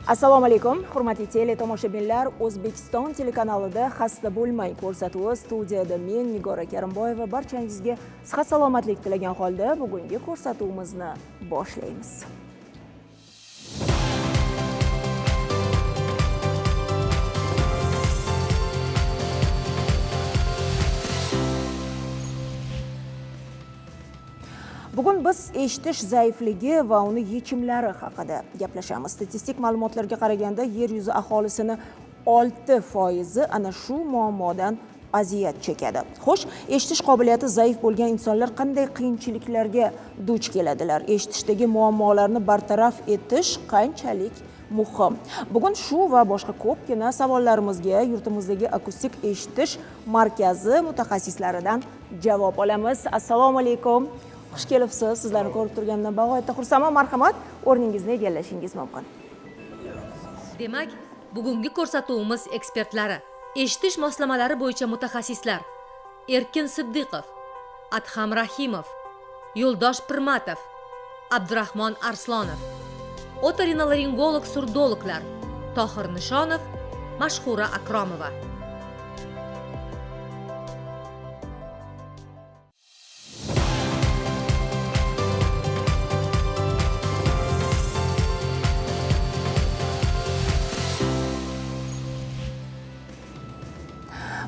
Assalomu alaykum, hurmatli teletomoshabinlar. O'zbekiston telekanalida Xasta bo'lmang ko'rsatuvi studiyada men Nigora Karimboyeva barchangizga sihat salomatlik tilagan holda bugungi ko'rsatuvimizni boshlaymiz. Bugun biz eshitish zaifligi va uni yechimlari haqida gaplashamiz. Statistik ma'lumotlarga qaraganda yer yuzi aholisining 6% ana shu muammodan aziyat chekadi. Xo'sh, eshitish qobiliyati zaif bo'lgan insonlar qanday qiyinchiliklarga duch keladilar? Eshitishdagi muammolarni bartaraf etish qanchalik muhim? Bugun shu va boshqa ko'pgina savollarimizga yurtimizdagi akustik eshitish markazi mutaxassislaridan javob olamiz. Assalomu alaykum. Xush kelibsiz. Sizlarni ko'rib turganimdan bag'oyatda xursandman. Marhamat, o'rningizni egallashingiz mumkin. Demak, bugungi ko'rsatuvimiz ekspertlari, eshitish moslamalari bo'yicha mutaxassislar Erkin Siddiqov, Adham Rahimov, Yo'ldosh Pirmatov, Abdurahmon Arslonov, otorinolaringolog surdologlar Tohir Nishonov, Mashhura Akromova.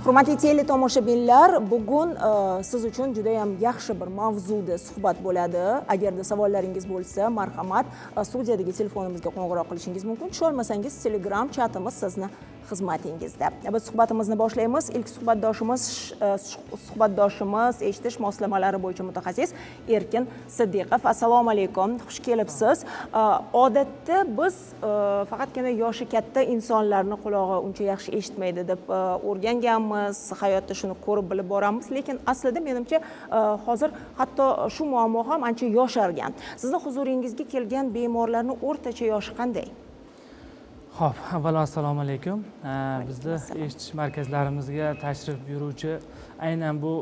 Hurmatli teletomoshabinlar, bugun siz uchun juda ham yaxshi bir mavzuda suhbat bo'ladi. Agarda savollaringiz bo'lsa, marhamat, studiyadagi telefonimizga qo'ng'iroq qilishingiz mumkin. Tusha olmasangiz, Telegram chatimiz sizni xizmatingizda. Biz suhbatimizni boshlaymiz. Ilk suhbatdoshimiz eshitish moslamalari bo'yicha mutaxassis Erkin Siddiqov. Assalomu alaykum. Xush kelibsiz. Odatda biz faqatgina yoshi katta insonlarning qulog'i uncha yaxshi eshitmaydi deb o'rganganmiz. Hayotda shuni ko'rib bilib boramiz, lekin aslida menimcha hozir hatto shu muammo ham ancha yoshargan. Sizning huzuringizga kelgan bemorlarning o'rtacha yoshi qanday? Xo'p, avvalo assalomu alaykum. Bizda eshitish markazlarimizga tashrif buyuruvchi aynan bu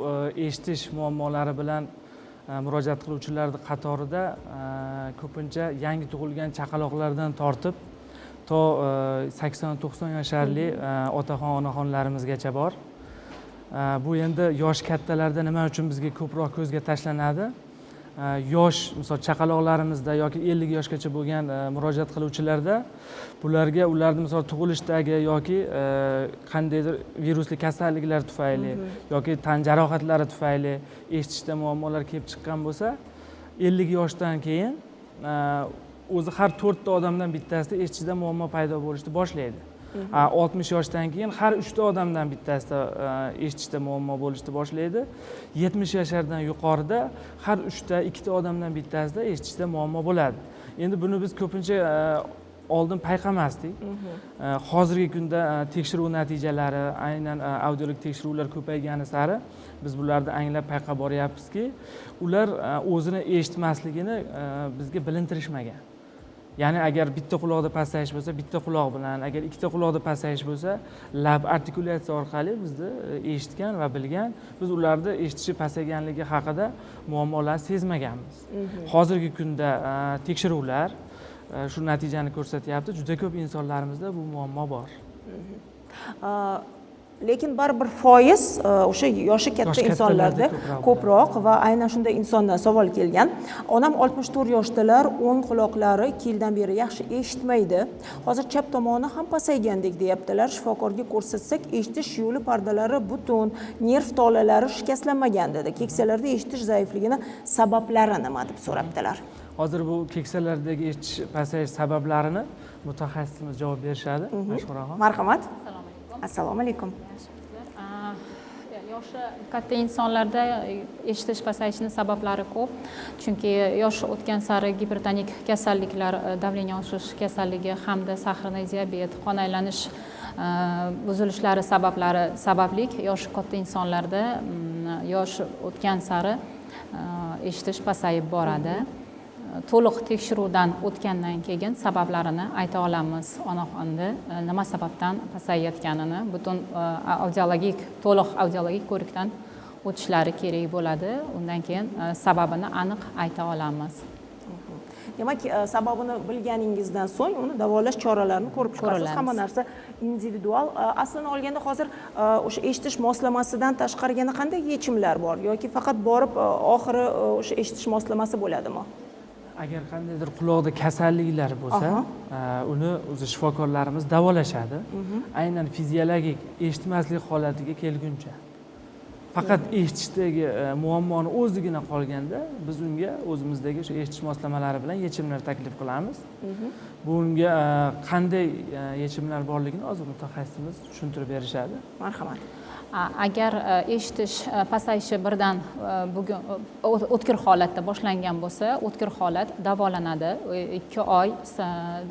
eshitish muammolari bilan murojaat qiluvchilar qatorida ko'pincha yangi tug'ilgan chaqaloqlardan tortib to 80-90 yosharli otaxon onaxonlarimizgacha bor. Bu endi yosh kattalarda nima uchun bizga ko'proq ko'zga tashlanadi? Yosh, misol chaqaloqlarimizda yoki 50 yoshgacha bo'lgan murojaat qiluvchilarda bularga ularni misol tug'ilishdagi yoki qandaydir virusli kasalliklar tufayli yoki tan jarohatlari tufayli eshitishda muammolar kelib chiqqan bo'lsa, 50 yoshdan keyin o'zi har 4 ta odamdan bittasida eshitishda muammo paydo bo'lishni boshlaydi. 60 yoshdan keyin har 3 ta odamdan bittasida eshitishda muammo bo'lishni boshlaydi. 70 yoshlardan yuqorida har 3 ta 2 ta odamdan bittasida eshitishda muammo bo'ladi. Endi buni biz ko'pincha oldin payqamasdik. Hozirgi kunda tekshiruv natijalari, aynan audiolog tekshiruvlar ko'paygani sari biz bularni anglab payqab boryapmizki, ular o'zini eshitmasligini bizga bilintirishmagan. Ya'ni agar bitta quloqda pasayish bo'lsa, bitta quloq bilan, agar ikkita quloqda pasayish bo'lsa, lab artikulatsiya orqali bizni eshitgan va bilgan, biz ularda eshitishi pasayganligi haqida muammolar sezmaganmiz. Hozirgi kunda tekshiruvlar shu natijani ko'rsatyapti. Juda ko'p insonlarimizda bu muammo bor. Lekin baribir foiz o'sha yoshi katta insonlarda ko'proq va aynan shunday insondan savol kelgan. Onam 64 yoshdalar, o'ng quloqlari 2 yildan beri yaxshi eshitmaydi. Hozir chap tomoni ham pasaygandek deyaptilar. Shifokorga ko'rsatsak, eshitish yo'li pardalari butun, nerv tolalari shikastlanmagan dedi. Keksalarda eshitish zaifligini sabablari nima deb so'rabdilar. Hozir bu keksalardagi eshitish pasayish sabablarini mutaxassisimiz javob berishadi. Mashhuraxon. Marhamat. Assalomu alaykum. Yoshi katta insonlarda eshitish pasayishining sabablari ko'p. Chunki yosh o'tgan sari gipertonik kasalliklar, davleniya oshish kasalligi hamda sahrli diabet, qon aylanish buzilishlari sababli yoshi katta insonlarda yosh o'tgan sari eshitish pasayib boradi. To'liq tekshiruvdan o'tgandan keyin sabablarini ayta olamiz. Onaxonni nima sababdan pasayayotganini butun to'liq audiologik ko'rikdan o'tishlari kerak bo'ladi. Undan keyin sababini aniq ayta olamiz. Demak, sababini bilganingizdan so'ng uni davolash choralarini ko'rib chiqasiz. Ko'ramiz. Hamma narsa individual. Aslini olganda hozir o'sha eshitish moslamasidan tashqari yana qanday yechimlar bor yoki faqat borib oxiri o'sha eshitish moslamasi bo'ladimi? Agar qandaydir quloqda kasalliklar bo'lsa, uni o'zi shifokorlarimiz davolashadi. Aynan fiziologik eshitmaslik holatiga kelguncha. Faqat eshitishdagi muammoni o'zigina qolganda biz unga o'zimizdagi o'sha eshitish moslamalari bilan yechimlar taklif qilamiz. Bunga qanday yechimlar borligini hozir mutaxassisimiz tushuntirib berishadi. Marhamat. Agar eshitish pasayishi birdan bugun o'tkir holatda boshlangan bo'lsa, o'tkir holat davolanadi. 2 oy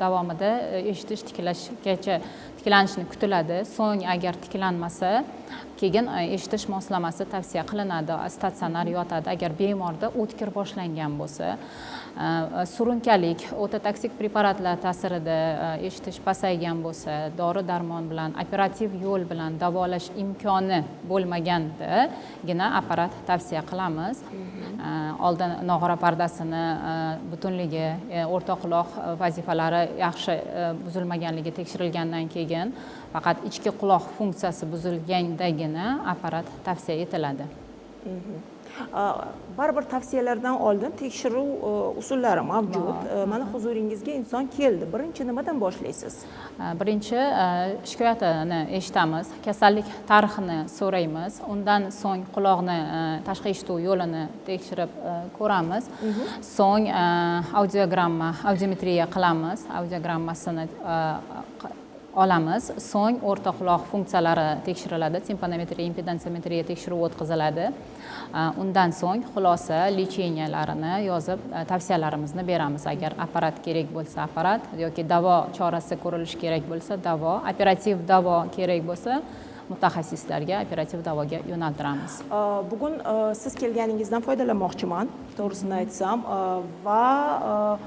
davomida eshitish tiklanishni kutiladi. So'ng agar tiklanmasa, keyin eshitish moslamasi tavsiya qilinadi, statsionar yotadi. Agar bemorda o'tkir boshlangan bo'lsa, surunkalik, o'ta toksik preparatlar ta'sirida eshitish pasaygan bo'lsa, dori-darmon bilan, operativ yo'l bilan davolash imkoni bo'lmagandagina apparat tavsiya qilamiz. Oldin nog'ora pardasini butunligi, o'rta quloq vazifalari yaxshi buzilmaganligi tekshirilgandan keyin faqat ichki quloq funksiyasi buzilgandagina apparat tavsiya etiladi. Baribir tavsiyalardan oldin tekshiruv usullari mavjud. Mana huzuringizga inson keldi. Birinchi nimadan boshlaysiz? Birinchi shikoyatini eshitamiz, kasallik tarixini so'raymiz, undan so'ng quloqni tashqi eshituv yo'lini tekshirib ko'ramiz. So'ng audiometriya qilamiz, audiogrammasini olamiz. So'ng o'rta quloq funksiyalari tekshiriladi, timpanometriya, impedansiyometriya tekshiruvi o'tkaziladi. Undan so'ng xulosa lecheniyalarni yozib tavsiyalarimizni beramiz. Agar apparat kerak bo'lsa apparat yoki davo chorasi ko'rilishi kerak bo'lsa davo, operativ davo kerak bo'lsa mutaxassislarga operativ davoga yo'naltiramiz. Bugun siz kelganingizdan foydalanmoqchiman, to'g'risini aytsam, va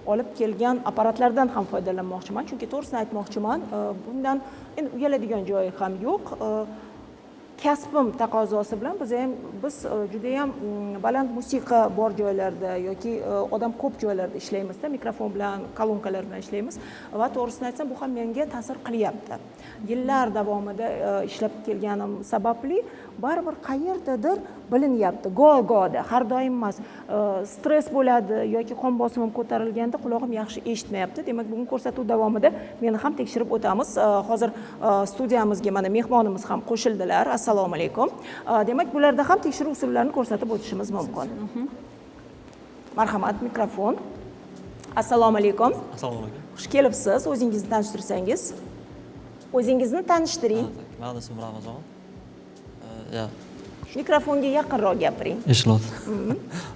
olib kelgan apparatlardan ham foydalanmoqchiman. Chunki to'g'risini aytmoqchiman, bundan endi uyaladigan joyi ham yo'q. Kasbim taqozosi bilan biz juda ham baland musiqa bor joylarda yoki odam ko'p joylarda ishlaymiz-da, mikrofon bilan, kolonkalar bilan ishlaymiz va to'g'risini aytsam bu ham menga ta'sir qilyapti. Yillar davomida ishlab kelganim sababli baribir qayerdadir bilinyapti, go-goda, har doim emas. Stress bo'ladi yoki qon bosimim ko'tarilganda quloqim yaxshi eshitmayapti. Demak, bugun ko'rsatuv davomida meni ham tekshirib o'tamiz. Hozir studiyamizga mana mehmonimiz ham qo'shildilar. Assalomu alaykum. Demak, bularda ham tekshiruv usullarini ko'rsatib o'tishimiz mumkin. Marhamat, mikrofon. Assalomu alaykum. Assalomu alaykum. Xush kelibsiz. O'zingizni tanishtirsangiz. O'zingizni tanishtiring. Meni ismim Ramazon. Mikrofonga yaqinroq gapiring. Eshilyapti.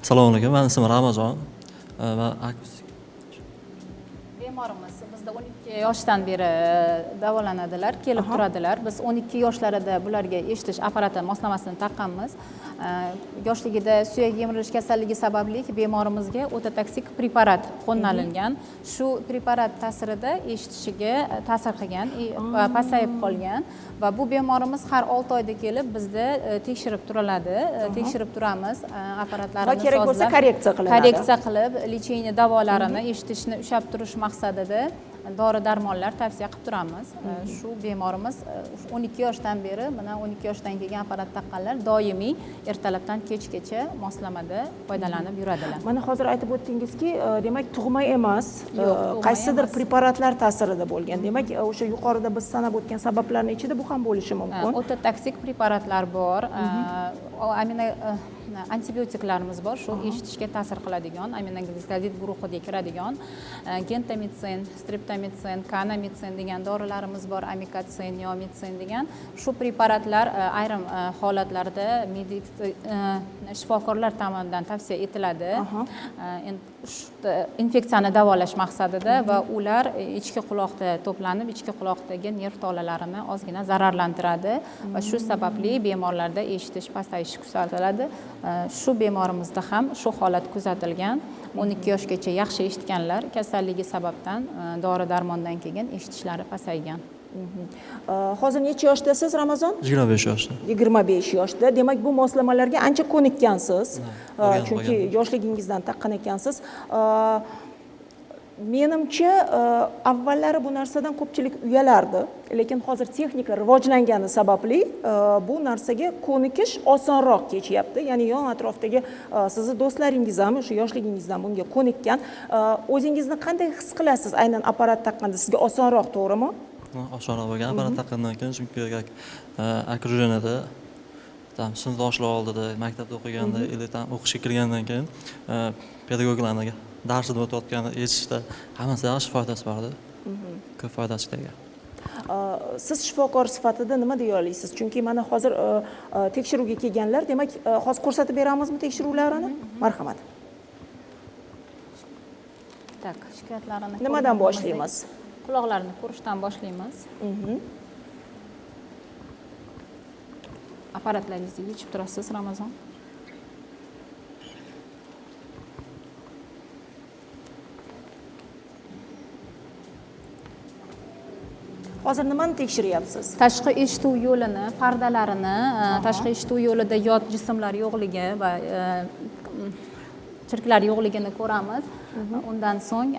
Assalomu alaykum. Meni ismim Ramazon. Va akustik. Bemorimiz bizda 12 yoshdan beri davolanadilar, kelib turadilar. Biz 12 yoshlarida bularga eshitish apparati moslamasini taqqanmiz. Yoshligida suyak yemirilish kasalligi sababli bemorimizga o'ta toksik preparat qo'llanilgan. Shu preparat ta'sirida eshitishiga ta'sir qilgan, pasayib qolgan va bu bemorimiz har 6 oyda kelib bizda tekshirib turiladi, tekshirib turamiz, apparatlarimiz va kerak bo'lsa korreksiya qilinadi. Korreksiya qilib, lecheniya davolarini eshitishni ushlab turish maqsadida dori-darmonlar tavsiya qilib turamiz. Shu bemorimiz 12 yoshdan beri, mana 12 yoshdan keyin apparat taqqanlar doimiy ertalabdan kechgacha moslamada foydalanib yuradilar. Mana hozir aytib o'tdingizki, demak tug'ma emas, qaysidir preparatlar ta'sirida bo'lgan. Demak, o'sha yuqorida biz sanab o'tgan sabablarning ichida bu ham bo'lishi mumkin. O'ta toksik preparatlar bor. Antibiotiklarimiz bor, shu eshitishga ta'sir qiladigan, aminokislozid guruhiga kiradigan gentamicin, streptomicin, kanamicin degan dorilarimiz bor, amikotsin, neomicin degan. Shu preparatlar ayrim holatlarda shifokorlar tomonidan tavsiya etiladi. Infeksiyani davolash maqsadida va ular ichki quloqda to'planib, ichki quloqdagi nerv tolalarini ozgina zararlantiradi va shu sababli bemorlarda eshitish pasayishi kuzatiladi. Shu bemorimizda ham shu holat kuzatilgan. 12 yoshgacha yaxshi eshitganlar kasalligi sababdan dori-darmondan keyin eshitishlari pasaygan. Hozir necha yoshdasiz Ramazon? 25 yoshda. 25 yoshda. Demak, bu moslamalarga ancha ko'nikkansiz. Chunki o'rganib yoshligingizdan taqqan ekansiz. Menimcha, avvallari bu narsadan ko'pchilik uyalardi, lekin hozir texnika rivojlangani sababli bu narsaga ko'nikish osonroq kechyapti. Ya'ni yon atrofdagi sizni do'stlaringiz ham o'sha yoshligingizdan bunga ko'nikkan. O'zingizni qanday his qilasiz aynan apparat taqqanda? Sizga osonroq, to'g'rimi? Osonroq bo'lgan apparat taqqandan keyin, chunki okrujeniyada sinfdoshlar oldida, maktabda o'qiganda, или o'qishga kirgandan keyin pedagoglarni darsida o'tayotgani eshitishda hammasi yaxshi foydasi bordi. Ko'p foydasi tegan. Siz shifokor sifatida nima deya olasiz? Chunki mana hozir tekshiruvga kelganlar, demak, hozir ko'rsatib beramizmi tekshiruvlarini? Marhamat. Tak, shikoyatlarini Nimadan boshlaymiz? Quloqlarini ko'rishdan boshlaymiz. Apparatlaringizni yechib turasiz, Ramazon. Hozir nimani tekshiryapsiz? Tashqi eshituv yo'lini, pardalarini, tashqi eshituv yo'lida yot jismlar yo'qligi va chirklar yo'qligini ko'ramiz. Undan so'ng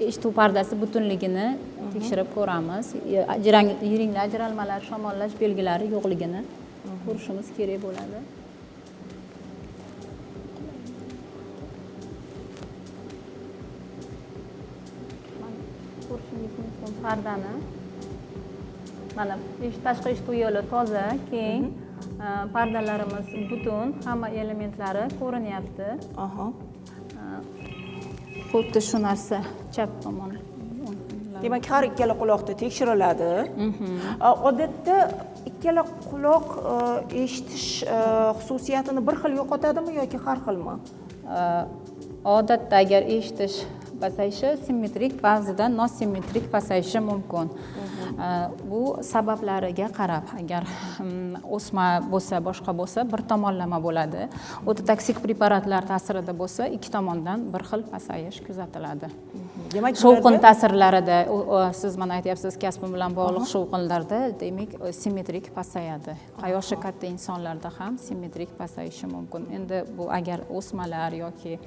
eshituv pardasi butunligini tekshirib ko'ramiz. Yiringlar, ajralmalar, shamollash belgilari yo'qligini ko'rishimiz kerak bo'ladi. Ko'rishingiz mumkin pardani. Mana tashqi eshituv yo'li toza, keng, pardalarimiz butun, hamma elementlari ko'rinyapti. Xuddi shu narsa chap tomon. Demak, har ikkala quloqda tekshiriladi. Odatda ikkala quloq eshitish xususiyatini bir xil yo'qotadimi yoki har xilmi? Odatda agar eshitish pasayishi simmetrik, ba'zida nosimmetrik pasayishi mumkin. Bu sabablariga qarab, agar o'sma bo'lsa, boshqa bo'lsa, bir tomonlama bo'ladi. O'totoksik preparatlar ta'sirida bo'lsa, ikki tomondan bir xil pasayish kuzatiladi. Demak, shovqin ta'sirlarida, siz mana aytyapsiz, kasbim bilan bog'liq shovqinlarda, demak, simmetrik pasayadi. Yoshi katta insonlarda ham simmetrik pasayishi mumkin. Endi bu agar o'smalar yoki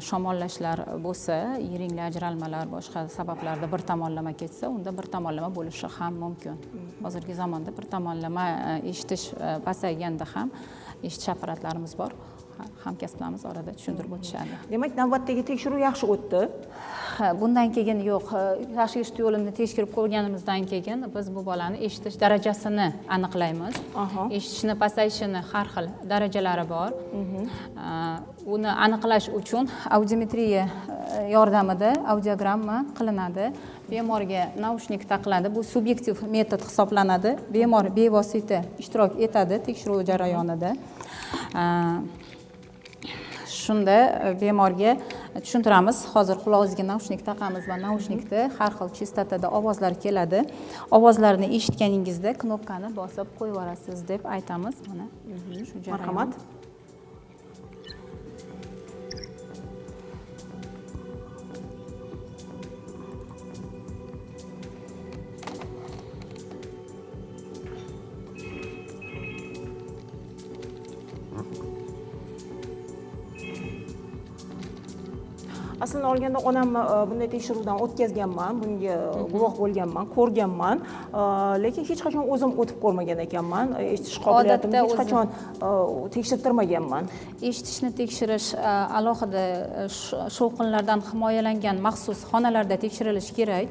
shamollashlar bo'lsa, yiringlar, ajralmalar, boshqa sabablarda bir tomonlama ketsa, unda bir tomonlama bo'lishi ham mumkin. Hozirgi zamonda bir tomonlama eshitish pasayganda ham eshitish apparatlarimiz bor. Hamkasblarimiz orada tushuntirib o'tishadi. Demak, navbatdagi tekshiruv yaxshi o'tdi. Bundan keyin yo'q, tashqi eshituv yo'lini tekshirib ko'rganimizdan keyin biz bu bolani eshitish darajasini aniqlaymiz. Eshitishni pasayishini har xil darajalari bor. Uni aniqlash uchun audiometriya yordamida audiogramma qilinadi. Bemorga naushnik taqiladi. Bu subyektiv metod hisoblanadi. Bemor bevosita ishtirok etadi tekshiruv jarayonida. Shunda bemorga tushuntiramiz. Hozir qulog'ingizga naushnik taqamiz va naushnikda har xil chastotada ovozlar keladi. Ovozlarni eshitganingizda knopkani bosib qo'yib yuborasiz deb aytamiz. Mana shu jarayon. Marhamat. Aslında olganda onam bunday tekshiruvdan o'tkazganman, bunga guvoh bo'lganman, ko'rganman, lekin hech qachon o'zim o'tib ko'rmagan ekanman. Eshitish qobiliyatimni hech qachon tekshirtirmaganman. Eshitishni tekshirish alohida shovqinlardan himoyalangan maxsus xonalarda tekshirilishi kerak.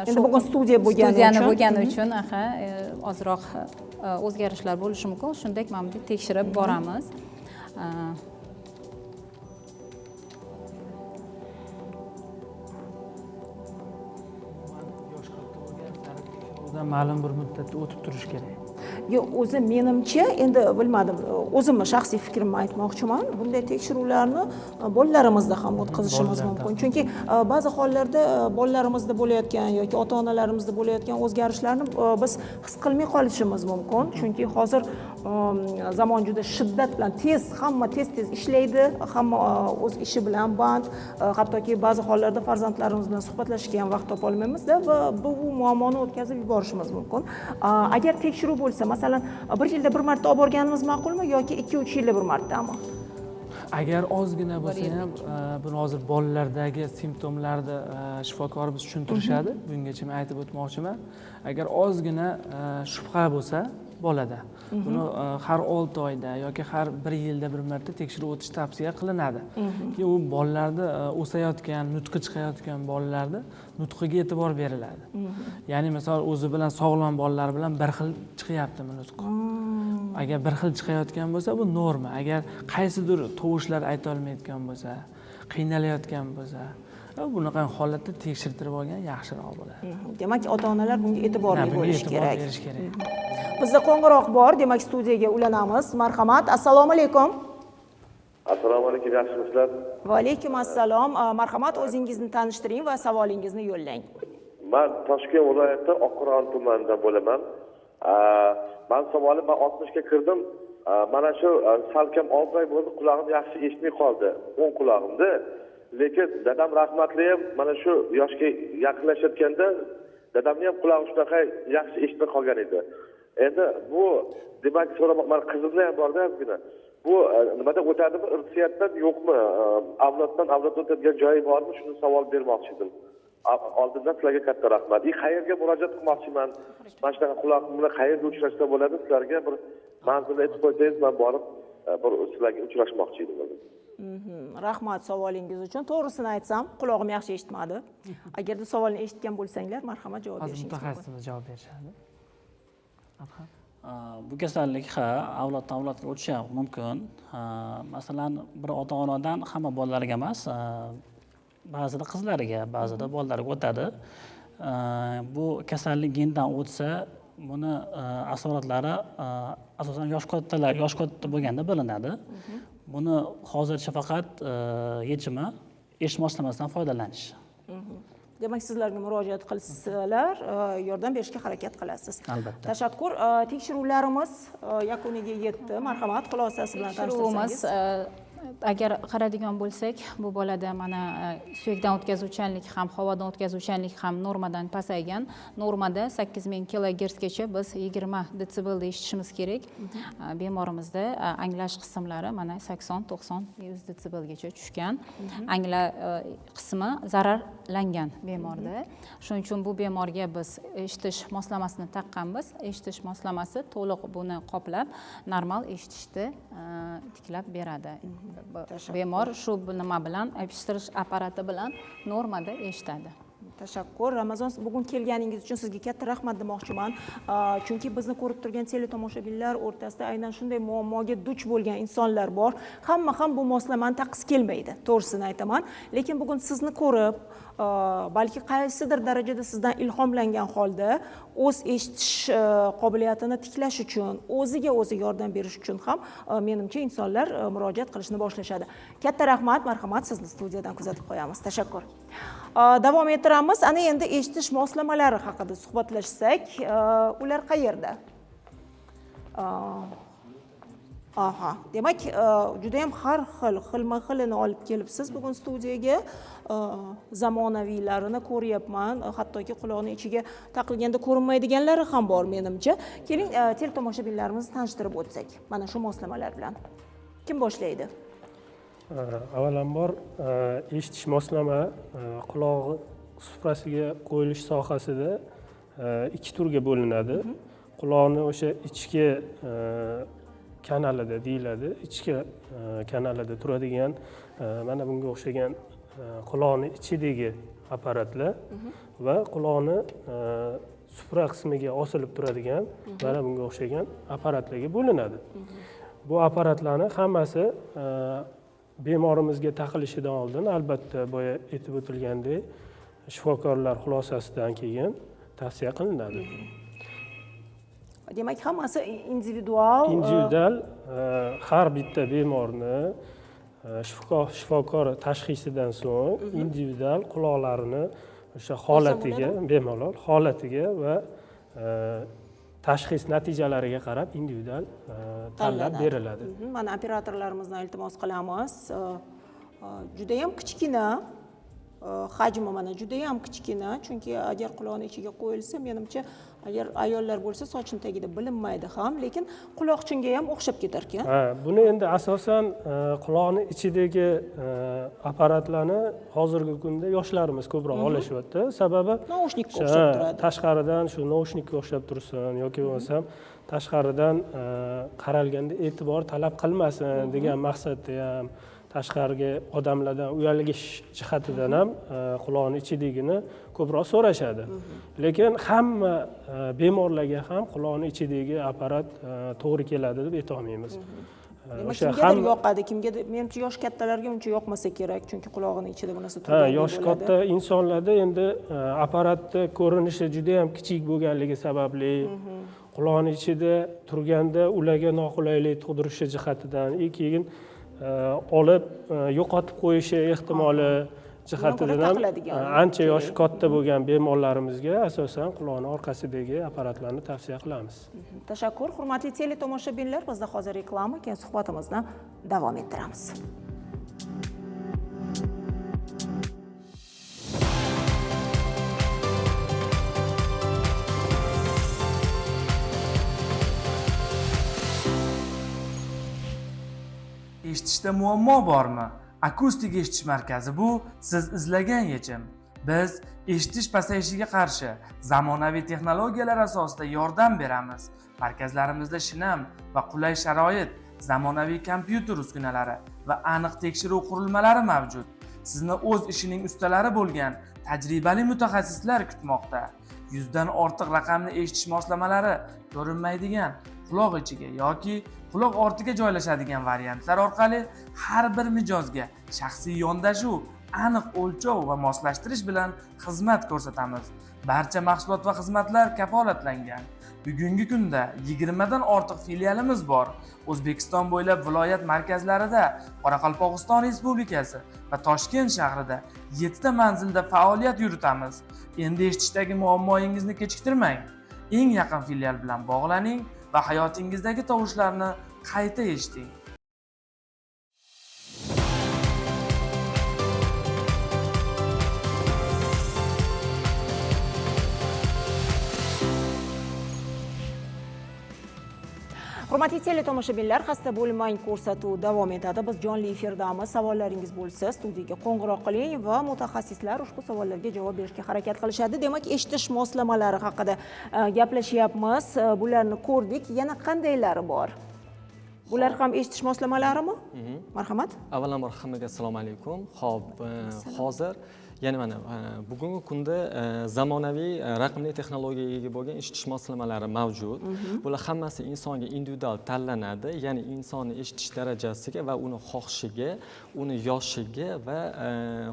Endi bugun studiya bo'lgani uchun ozroq o'zgarishlar bo'lishi mumkin. Shunday mana bunday tekshirib boramiz. ma'lum bir muddatda o'tib turish kerak. Yo'q, o'zi menimcha, endi bilmadim, o'zimni shaxsiy fikrimni aytmoqchiman. Bunday tekshiruvlarni bolalarimizda ham o'tkazishimiz mumkin. Chunki ba'zi hollarda bolalarimizda bo'layotgan yoki ota-onalarimizda bo'layotgan o'zgarishlarni biz his qilmay qolishimiz mumkin. Chunki hozir zamon juda shiddat bilan hamma tez ishlaydi, hamma o'z ishi bilan band, hattoki ba'zi hollarda farzandlarimiz bilan suhbatlashishga ham vaqt topa olmaymizda va bu muammoni o'tkazib yuborishimiz mumkin. Agar tekshiruv bo'lsa, masalan, bir yilda bir marta olib borganimiz ma'qulmi yoki 2-3 yilda bir martami? Agar ozgina bo'lsa ham, buni hozir bolalardagi simptomlarni shifokorimiz tushuntirishadi. Bungacha men aytib o'tmoqchiman. Agar ozgina shubha bo'lsa bolada, buni har 6 oyda yoki har 1 yilda bir marta tekshirib o'tish tavsiya qilinadi. Ki u bolalarda o'sayotgan, nutqi chiqayotgan bolalarda nutqiga e'tibor beriladi. Ya'ni misol o'zi bilan sog'lom bolalar bilan bir xil chiqyaptimi nutqi? Agar bir xil chiqayotgan bo'lsa, bu norma. Agar qaysidir tovushlar ayta olmayotgan bo'lsa, qiynalayotgan bo'lsa, bunaqa holatda tekshirtirib olgan yaxshiroq bo'ladi. Demak, ota-onalar bunga e'tiborli bo'lishi kerak. Berish kerak. Bizda qo'ng'iroq bor, demak studiyaga ulanamiz. Marhamat, assalomu alaykum. Assalomu alaykum, yaxshimisizlar? Va alaykum assalom. Marhamat, o'zingizni tanishtiring va savolingizni yo'llang. Men Toshkent viloyati Oqqo'rg'on tumanidan bo'laman. Men savolim, men 60 ga kirdim. Mana shu salkam 6 oy bo'ldi, qulog'im yaxshi eshitmay qoldi. 10 qulog'imda. Lekin dadam rahmatli ham mana shu yoshga yaqinlashayotganda dadamning ham qulog'i shunaqa yaxshi eshitmay qolgan edi. Endi bu demak so'ramoqman, qizimda ham borda ozgina. Bu nimada o'tadimi, irsiyatdan yo'qmi? Avloddan avlodga o'tadigan joyi bormi? Shuni savol bermoqchi edim. Oldindan sizlarga katta rahmat. Qayerga murojaat qilmoqchiman? Mana shunaqa quloqim bilan qayerda uchrashsa bo'ladi? Sizlarga bir manzil aytib qo'ysangiz, men borib bir sizlarga uchrashmoqchi edim. Rahmat savolingiz uchun. To'g'risini aytsam, qulog'im yaxshi eshitmadi. Agarda savolni eshitgan bo'lsanglar, marhamat javob berishingiz mumkin. Mutaxassisimiz javob berishadi. Bu kasallik avloddan avlodga o'tishi mumkin. Masalan, bir ota-onadan hamma bolalarga emas, ba'zida qizlariga, ba'zida bolalarga o'tadi. Bu kasallik gendan o'tsa, buni asoratlari asosan yosh katta bo'lganda bilinadi. Buni hozircha faqat yechimi eshitish moslamasidan foydalanish. Demak, sizlarga murojaat qilsalar, yordam berishga harakat qilasiz. Albatta. Tashakkur. Tekshiruvlarimiz yakuniga yetdi. Marhamat, xulosasi bilan tanishtirsangiz. Agar qaraydigan bo'lsak, bu bolada mana suyakdan o'tkazuvchanlik ham, havodan o'tkazuvchanlik ham normadan pasaygan. Normada 8000 kHzgacha biz 20 detsibelda eshitishimiz kerak. Bemorimizda anglash qismlari mana 80, 90, 100 detsibelgacha tushgan. Angla qismi zararlangan bemorda. Shuning uchun bu bemorga biz eshitish moslamasini taqqanmiz. Eshitish moslamasi to'liq buni qoplab, normal eshitishni tiklab beradi. Bemor shu nima bilan, eshitish apparati bilan normada eshitadi. Tashakkur. Ramazon, bugun kelganingiz uchun sizga katta rahmat demoqchiman. Chunki bizni ko'rib turgan teletomoshabinlar o'rtasida aynan shunday muammoga duch bo'lgan insonlar bor. Hamma ham bu moslamani taqis kelmaydi, to'g'risini aytaman. Lekin bugun sizni ko'rib, balki qaysidir darajada sizdan ilhomlangan holda o'z eshitish qobiliyatini tiklash uchun, o'ziga o'zi yordam berish uchun ham menimcha insonlar murojaat qilishni boshlashadi. Katta rahmat, marhamat, sizni studiyadan kuzatib qo'yamiz. Tashakkur. Davom ettiramiz. Ana endi eshitish moslamalari haqida suhbatlashsak, ular qayerda? Demak, juda ham har xil, xilma-xilini olib kelibsiz bugun studiyaga. Zamonaviylarini ko'ryapman, hattoki quloqning ichiga taqilganda ko'rinmaydiganlari ham bor menimcha. Keling, teletomoshabinlarimizni tanishtirib o'tsak, mana shu moslamalar bilan. Kim boshlaydi? Avvalambor eshitish moslama quloq suprasiga qo'yilish sohasida 2 turga bo'linadi. Quloqni o'sha ichki kanalida deyiladi. Ichki kanalida turadigan mana bunga o'xshagan quloqni ichidagi apparatlar va quloqni supra qismiga osilib turadigan mana bunga o'xshagan apparatlarga bo'linadi. Bu apparatlarni hammasi bemorimizga taqilishidan oldin albatta boya aytib o'tilgandek shifokorlar xulosasidan keyin tavsiya qilinadi. Demak, hammasi individual. Individual har bitta bemorni shifokor tashxisidan so'ng individual quloqlarini o'sha holatiga, bemalol holatiga va tashxis natijalariga qarab individual tanlab beriladi. Mana operatorlarimizdan iltimos qilamiz. Juda ham kichkina, hajmi mana juda ham kichkina, chunki agar quloqni ichiga qo'yilsa, menimcha agar ayollar bo'lsa sochini tagida bilinmaydi ham, lekin quloqchinga ham o'xshab ketar ekan. Buni endi asosan quloqni ichidagi apparatlarni hozirgi kunda yoshlarimiz ko'proq olishyapti. Sababi naushnikka o'xshab turadi. Tashqaridan shu naushnikka o'xshab tursin yoki bo'lmasam tashqaridan qaralganda e'tibor talab qilmasin degan maqsadda ham tashqariga odamlardan uyalish jihatidan ham quloqni ichidagini ko'proq so'rashadi. Lekin hamma bemorlarga ham quloqni ichidagi apparat to'g'ri keladi deb aytolmaymiz. Kimgadir yoqadi, kimgadir, menimcha yosh kattalarga uncha yoqmasa kerak, chunki quloqni ichida bu narsa turgan bo'ladi. Yosh katta insonlarda endi apparatni ko'rinishi juda ham kichik bo'lganligi sababli quloqni ichida turganda ularga noqulaylik tug'dirishi jihatidan keyin olib yo'qotib qo'yishi ehtimoli jihatidan ham ancha yoshi katta bo'lgan bemorlarimizga asosan quloqni orqasidagi apparatlarni tavsiya qilamiz. Tashakkur, hurmatli teletomoshabinlar, bizda hozir reklama, keyin suhbatimizni davom ettiramiz. Eshitishda muammo bormi? Akustik eshitish markazi bu siz izlagan yechim. Biz eshitish pasayishiga qarshi zamonaviy texnologiyalar asosida yordam beramiz. Markazlarimizda shinam va qulay sharoit, zamonaviy kompyuter uskunalari va aniq tekshiruv qurilmalari mavjud. Sizni o'z ishining ustalari bo'lgan tajribali mutaxassislar kutmoqda. 100 dan ortiq raqamli eshitish moslamalari ko'rinmaydigan quloq ichiga yoki quloq ortiga joylashadigan variantlar orqali har bir mijozga shaxsiy yondashuv, aniq o'lchov va moslashtirish bilan xizmat ko'rsatamiz. Barcha mahsulot va xizmatlar kafolatlangan. Bugungi kunda 20 dan ortiq filialimiz bor. O'zbekiston bo'ylab viloyat markazlarida, Qoraqalpog'iston Respublikasi va Toshkent shahrida 7 ta manzilda faoliyat yuritamiz. Endi eshitishdagi muammoingizni kechiktirmang. Eng yaqin filial bilan bog'laning va hayotingizdagi tovushlarni qayta eshiting. Hurmatli teletomoshabinlar, xasta bo'lmang ko'rsatuv davom etadi. Biz jonli efirdamiz. Savollaringiz bo'lsa, studiyaga qo'ng'iroq qiling va mutaxassislar ushbu savollarga javob berishga harakat qilishadi. Demak, eshitish moslamalari haqida gaplashyapmiz. Bularni ko'rdik. Yana qandaylari bor? Bular ham eshitish moslamalarimi? Marhamat. Avvalambor hammaga assalomu alaykum. Xo'p, hozir ya'ni mana bugungi kunda zamonaviy raqamli texnologiyaga ega bo'lgan eshitish moslamalari mavjud. Bular hammasi insonga individual tanlanadi, ya'ni insonning eshitish darajasiga va uni xohishiga, uni yoshiga va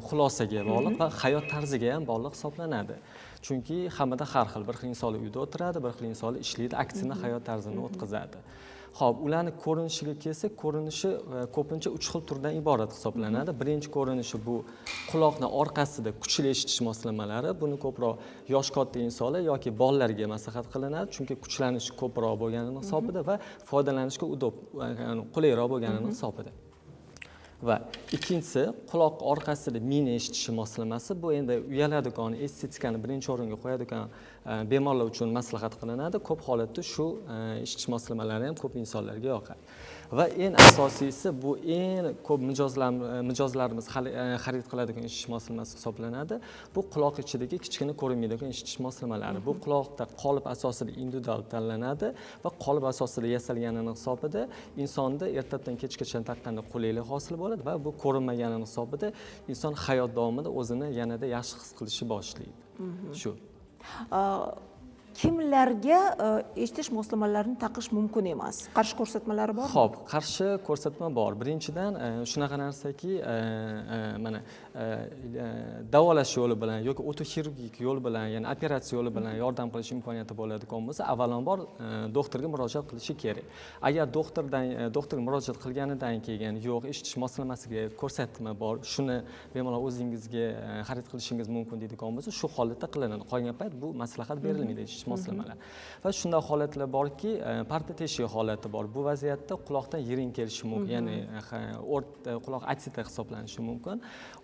xulosiga bog'liq va hayot tarziga ham bog'liq hisoblanadi. Chunki hammada har xil, bir xil insonlar uyda o'tiradi, bir xil insonlar ishlaydi, aksini hayot tarzini o'tkazadi. Xo'p, ularning ko'rinishiga kelsak, ko'rinishi ko'pincha 3 xil turdan iborat hisoblanadi. Birinchi ko'rinishi bu quloqni orqasida kuchli eshitish moslamalari. Buni ko'proq yosh katta insonlar yoki bolalarga maslahat qilinadi, chunki kuchlanishi ko'proq bo'lganining hisobida va foydalanishga qulayroq bo'lganining hisobida. Va ikkinchisi quloq orqasida mini eshitish moslamasi. Bu endi uyaladigan, estetikani birinchi o'ringa qo'yadigan bemorlar uchun maslahat qilinadi. Ko'p holatda shu eshitish moslamalari ham ko'p insonlarga yoqadi. Va eng asosiysi bu eng ko'p mijozlarimiz xarid qiladigan eshitish moslamasi hisoblanadi. Bu quloq ichidagi kichkina ko'rinmaydigan eshitish moslamalari. Bu quloqda qolip asosida individual tanlanadi va qolip asosida yasalganining hisobida insonda ertadan kechgacha taqqanda qulaylik hosil bo'ladi va bu ko'rinmaganining hisobida inson hayot davomida o'zini yanada yaxshi his qilishni boshlaydi. Shu. kimlarga eshitish moslamalarini taqish mumkin emas? Qarshi ko'rsatmalari bormi? Xo'p, qarshi ko'rsatma bor. Birinchidan shunaqa narsaki, mana davolash yo'li bilan yoki otoxirurgik yo'l bilan, ya'ni operatsiya yo'li bilan yordam qilish imkoniyati bo'ladigan bo'lsa, avvalambor doktorga murojaat qilishi kerak. Agar doktorga murojaat qilganidan keyin yo'q, eshitish moslamasiga ko'rsatma bor, shuni bemalol o'zingizga xarid qilishingiz mumkin deydigan bo'lsa, shu holatda qilinadi. Qolgan payt bu maslahat berilmaydi eshitish moslamalar. Va shunday holatlar borki, parta teshik holati bor. Bu vaziyatda quloqdan yiring kelishi mumkin, ya'ni quloq otsida hisoblanishi mumkin.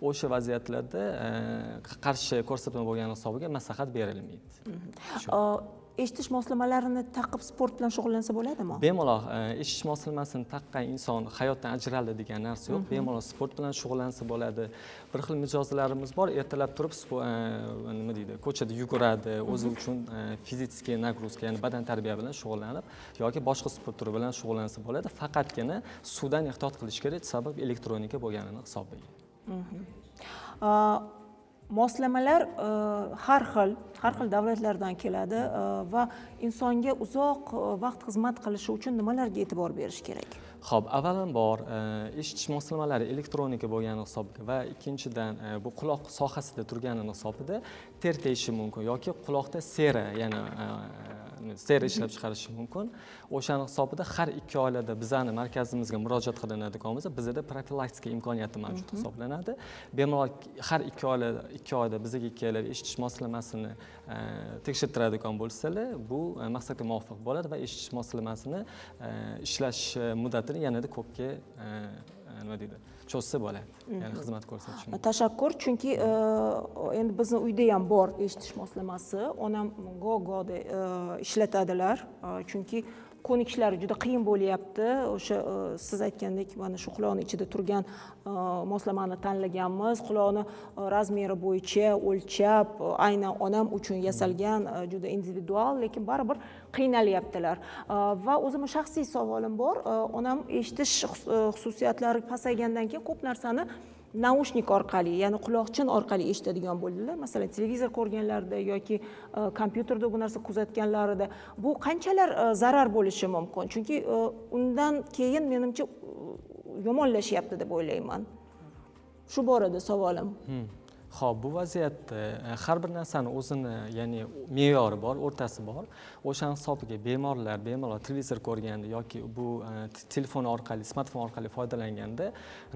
O'sha vaziyatlarda qarshi ko'rsatma bo'lgan hisobiga maslahat berilmaydi. Eshitish moslamalarini taqib sport bilan shug'ullansa bo'ladimi? Bemalol eshitish moslamasini taqqan inson hayotdan ajraldi degan narsa yo'q. Bemalol sport bilan shug'ullansa bo'ladi. Bir xil mijozlarimiz bor, ertalab turib nima deydi, ko'chada yuguradi, o'zi uchun fizik nagruzka, ya'ni badan tarbiya bilan shug'ullanib yoki boshqa sport turi bilan shug'ullansa bo'ladi. Faqatgina suvdan ehtiyot qilish kerak, sabab elektronika bo'lganini hisobiga. Moslamalar har xil davlatlardan keladi va insonga uzoq vaqt xizmat qilishi uchun nimalarga e'tibor berish kerak? Xo'p, avvalambor eshitish moslamalari elektronika bo'lgani hisobiga va ikkinchidan bu quloq sohasida turgani hisobida ter tegishi mumkin yoki quloqda sera, ya'ni sera ishlab chiqarishi mumkin. O'shani hisobida har 2 oylada bizani markazimizga murojaat qilinadigan bo'lsa, bizda profilaktika imkoniyati mavjud hisoblanadi. Bemalol har 2 oyda bizga kelib eshitish moslamasini tekshirtiradigan bo'lsalar, bu maqsadga muvofiq bo'ladi va eshitish moslamasini ishlash muddatini yanada ko'pga nima deydi, cho'zsa bo'ladi. Ya'ni xizmat ko'rsatish mumkin. Tashakkur, chunki endi bizni uyda ham bor eshitish moslamasi. Onam go'da ishlatadilar, chunki ko'nikishlari juda qiyin bo'lyapti. O'sha siz aytgandek, mana shu quloqning ichida turgan moslamani tanlaganmiz. Quloqni razmeri bo'yicha o'lchab, aynan onam uchun yasalgan, juda individual, lekin baribir qiynalyaptilar. Va o'zimning shaxsiy savolim bor. Onam eshitish xususiyatlari pasaygandan keyin ko'p narsani naushnik orqali, ya'ni quloqchin orqali eshitadigan bo'ldilar. Masalan, televizor ko'rganlarida yoki kompyuterda bu narsa kuzatganlarida bu qanchalar zarar bo'lishi mumkin? Chunki undan keyin menimcha yomonlashyapti deb o'ylayman. Shu borada savolim. Xo'p, bu vaziyatda har bir narsani o'zini, ya'ni me'yori bor, o'rtasi bor. O'sha hisobiga bemorlar bemalol televizor ko'rganda yoki bu telefon orqali, smartfon orqali foydalanganda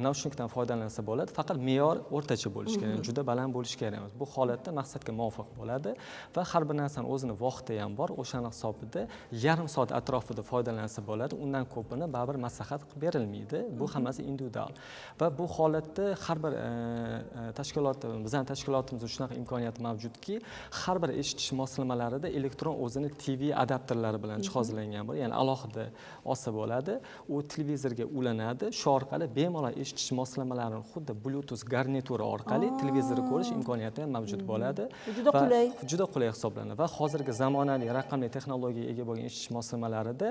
naushnikdan foydalansa bo'ladi. Faqat me'yor o'rtacha bo'lishi kerak, juda baland bo'lishi kerak emas. Bu holatda maqsadga muvofiq bo'ladi va har bir narsani o'zini vaqti ham bor. O'sha hisobida yarim soat atrofida foydalansa bo'ladi. Undan ko'pini baribir maslahat qilib berilmaydi. Bu hammasi individual. Va bu holatda har bir tashkilot, bizning tashkilotimizda shunaqa imkoniyat mavjudki, har bir eshitish moslamalarida elektron o'zini TV adapterlari bilan jihozlangan bo'ladi, ya'ni alohida olsa bo'ladi. U televizorga ulanadi. Shu orqali bemalol eshitish moslamalarini xuddi Bluetooth garnituri orqali televizorni ko'rish imkoniyati ham mavjud bo'ladi. Juda qulay. Juda qulay hisoblanadi va hozirgi zamonaviy raqamli texnologiyaga ega bo'lgan eshitish moslamalarida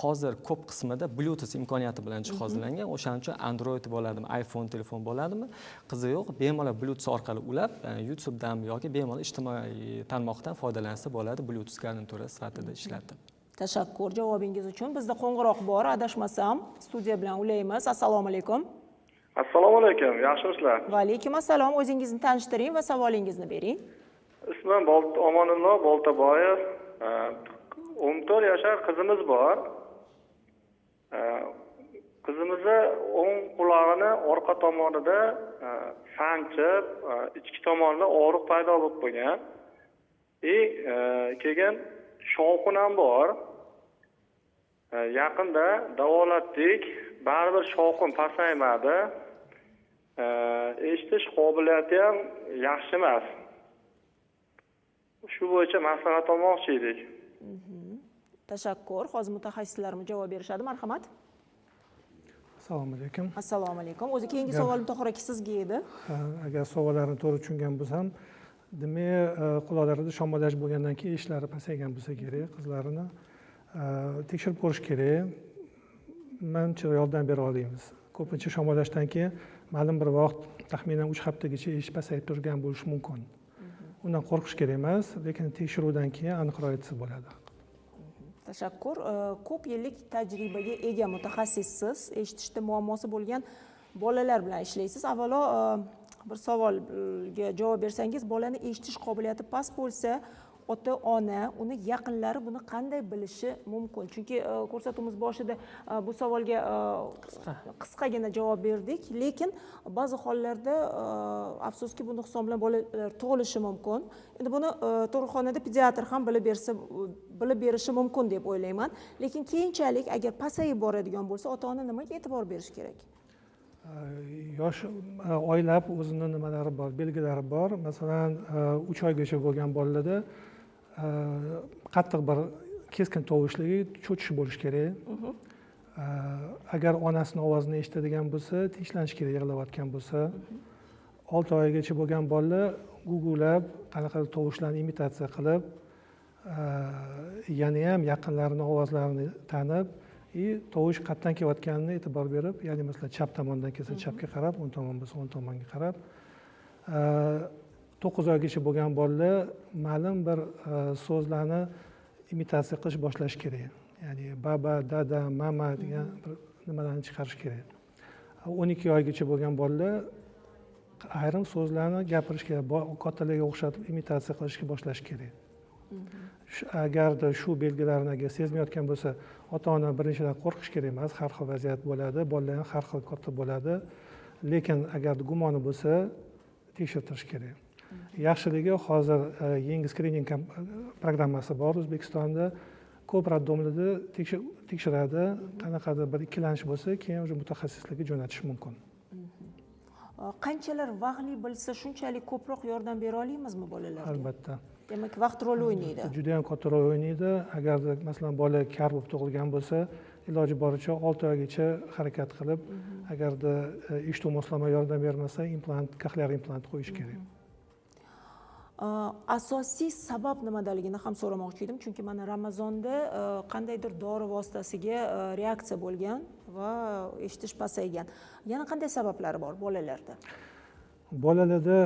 hozir ko'p qismida Bluetooth imkoniyati bilan jihozlangan. O'shaning uchun Android bo'ladimi, iPhone telefon bo'ladimi, qizi yo'q, bemalol Bluetooth orqali ulab YouTubedan yoki bemalol ijtimoiy tarmoqdan foydalansa bo'ladi, Bluetooth garnituri sifatida ishlatib. Tashakkur javobingiz uchun. Bizda qo'ng'iroq bor, adashmasam, studiya bilan ulaymiz. Assalomu alaykum. Assalomu alaykum, yaxshimisizlar? Va alaykum assalom. O'zingizni tanishtiring va savolingizni bering. Ismim Omonullo Boltaboyev. 14 yoshar qizimiz bor. Qizimizni o'ng qulog'ini orqa tomonida sanchib, ichki tomonida og'riq paydo bo'lib qolgan. Keyin shovqin ham bor. Yaqinda davolatdik, baribir shovqin pasaymadi. Eshitish qobiliyati ham yaxshi emas. Shu bo'yicha maslahat olmoqchi edik. Tashakkur. Hozir mutaxassislarimiz javob berishadi. Marhamat. Assalomu alaykum. Assalomu alaykum. O'zi keyingi savolim Tohir aka sizga edi. Agar savollarni to'g'ri tushungan bo'lsam, demak, quloqlarida shomolash bo'lgandan keyin eshitishlari pasaygan bo'lsa kerak, qizlarini tekshirib ko'rish kerak. Menimcha yordam bera olamiz. Ko'pincha shomolashdan keyin ma'lum bir vaqt, taxminan 3 haftagacha eshitish pasayib turgan bo'lishi mumkin. undan qo'rqish kerak emas, lekin tekshiruvdan keyin aniqroq aytsa bo'ladi. Tashakkur. Ko'p yillik tajribaga ega mutaxassissiz, eshitishda muammosi bo'lgan bolalar bilan ishlaysiz. Avvalo bir savolga javob bersangiz, bolani eshitish qobiliyati past bo'lsa, ota-ona, uni yaqinlari buni qanday bilishi mumkin? Chunki ko'rsatuvimiz boshida bu savolga qisqagina javob berdik, lekin ba'zi hollarda afsuski bu nuqson bilan bolalar tug'ilishi mumkin. Endi buni tug'ruqxonada pediatr ham bilib berishi mumkin deb o'ylayman. Lekin keyinchalik agar pasayib boradigan bo'lsa, ota-ona nimaga e'tibor berish kerak? Yosh oylab o'zini nimalari bor, belgilari bor. Masalan, 3 oygacha bo'lgan bolalarda qattiq bir keskin tovushligi, cho'chish bo'lishi kerak. Agar onasining ovozini eshitadigan bo'lsa, tinchlanish kerak, yig'layotgan bo'lsa. 6 oygacha bo'lgan bolalar gugulab, qanaqadir tovushlarni imitatsiya qilib, yana ham yaqinlarining ovozlarini tanib, tovush qayerdan kelayotganini e'tibor berib, ya'ni masalan chap tomondan kelsa chapga qarab, o'ng tomon bo'lsa o'ng tomonga qarab. 9 oygacha bo'lgan bolalar ma'lum bir so'zlarni imitatsiya qilish boshlash kerak. Ya'ni baba, dada, mama degan bir nimalarni chiqarish kerak. 12 oygacha bo'lgan bolalar ayrim so'zlarni gapirish kerak, kattalarga o'xshatib imitatsiya qilishga boshlash kerak. Agarda shu belgilarni agar sezmayotgan bo'lsa, ota-ona birinchidan qo'rqish kerak emas, har xil vaziyat bo'ladi, bolalar ham har xil katta bo'ladi. Lekin agar gumoni bo'lsa, tekshirtirish kerak. Yaxshiligi hozir yangi skrining programmasi bor O'zbekistonda. Ko'p roddomlarda tekshiradi, qanaqadir bir ikkilanish bo'lsa, keyin o'sha mutaxassislarga jo'natish mumkin. Qanchalar vaqtli bilsa, shunchalik ko'proq yordam bera olamizmi bolalarga? Albatta. Demak, vaqt rol o'ynaydi. Juda ham katta rol o'ynaydi. Agarda masalan bola kar bo'lib tug'ilgan bo'lsa, iloji boricha 6 oygacha harakat qilib, agarda eshituv moslama yordam bermasa, koklear implant qo'yish kerak. Asosiy sabab nimadaligini ham so'ramoqchi edim, chunki mana Ramazonda qandaydir dori vositasiga reaksiya bo'lgan va eshitish pasaygan. Yana qanday sabablari bor bolalarda? Bolalarda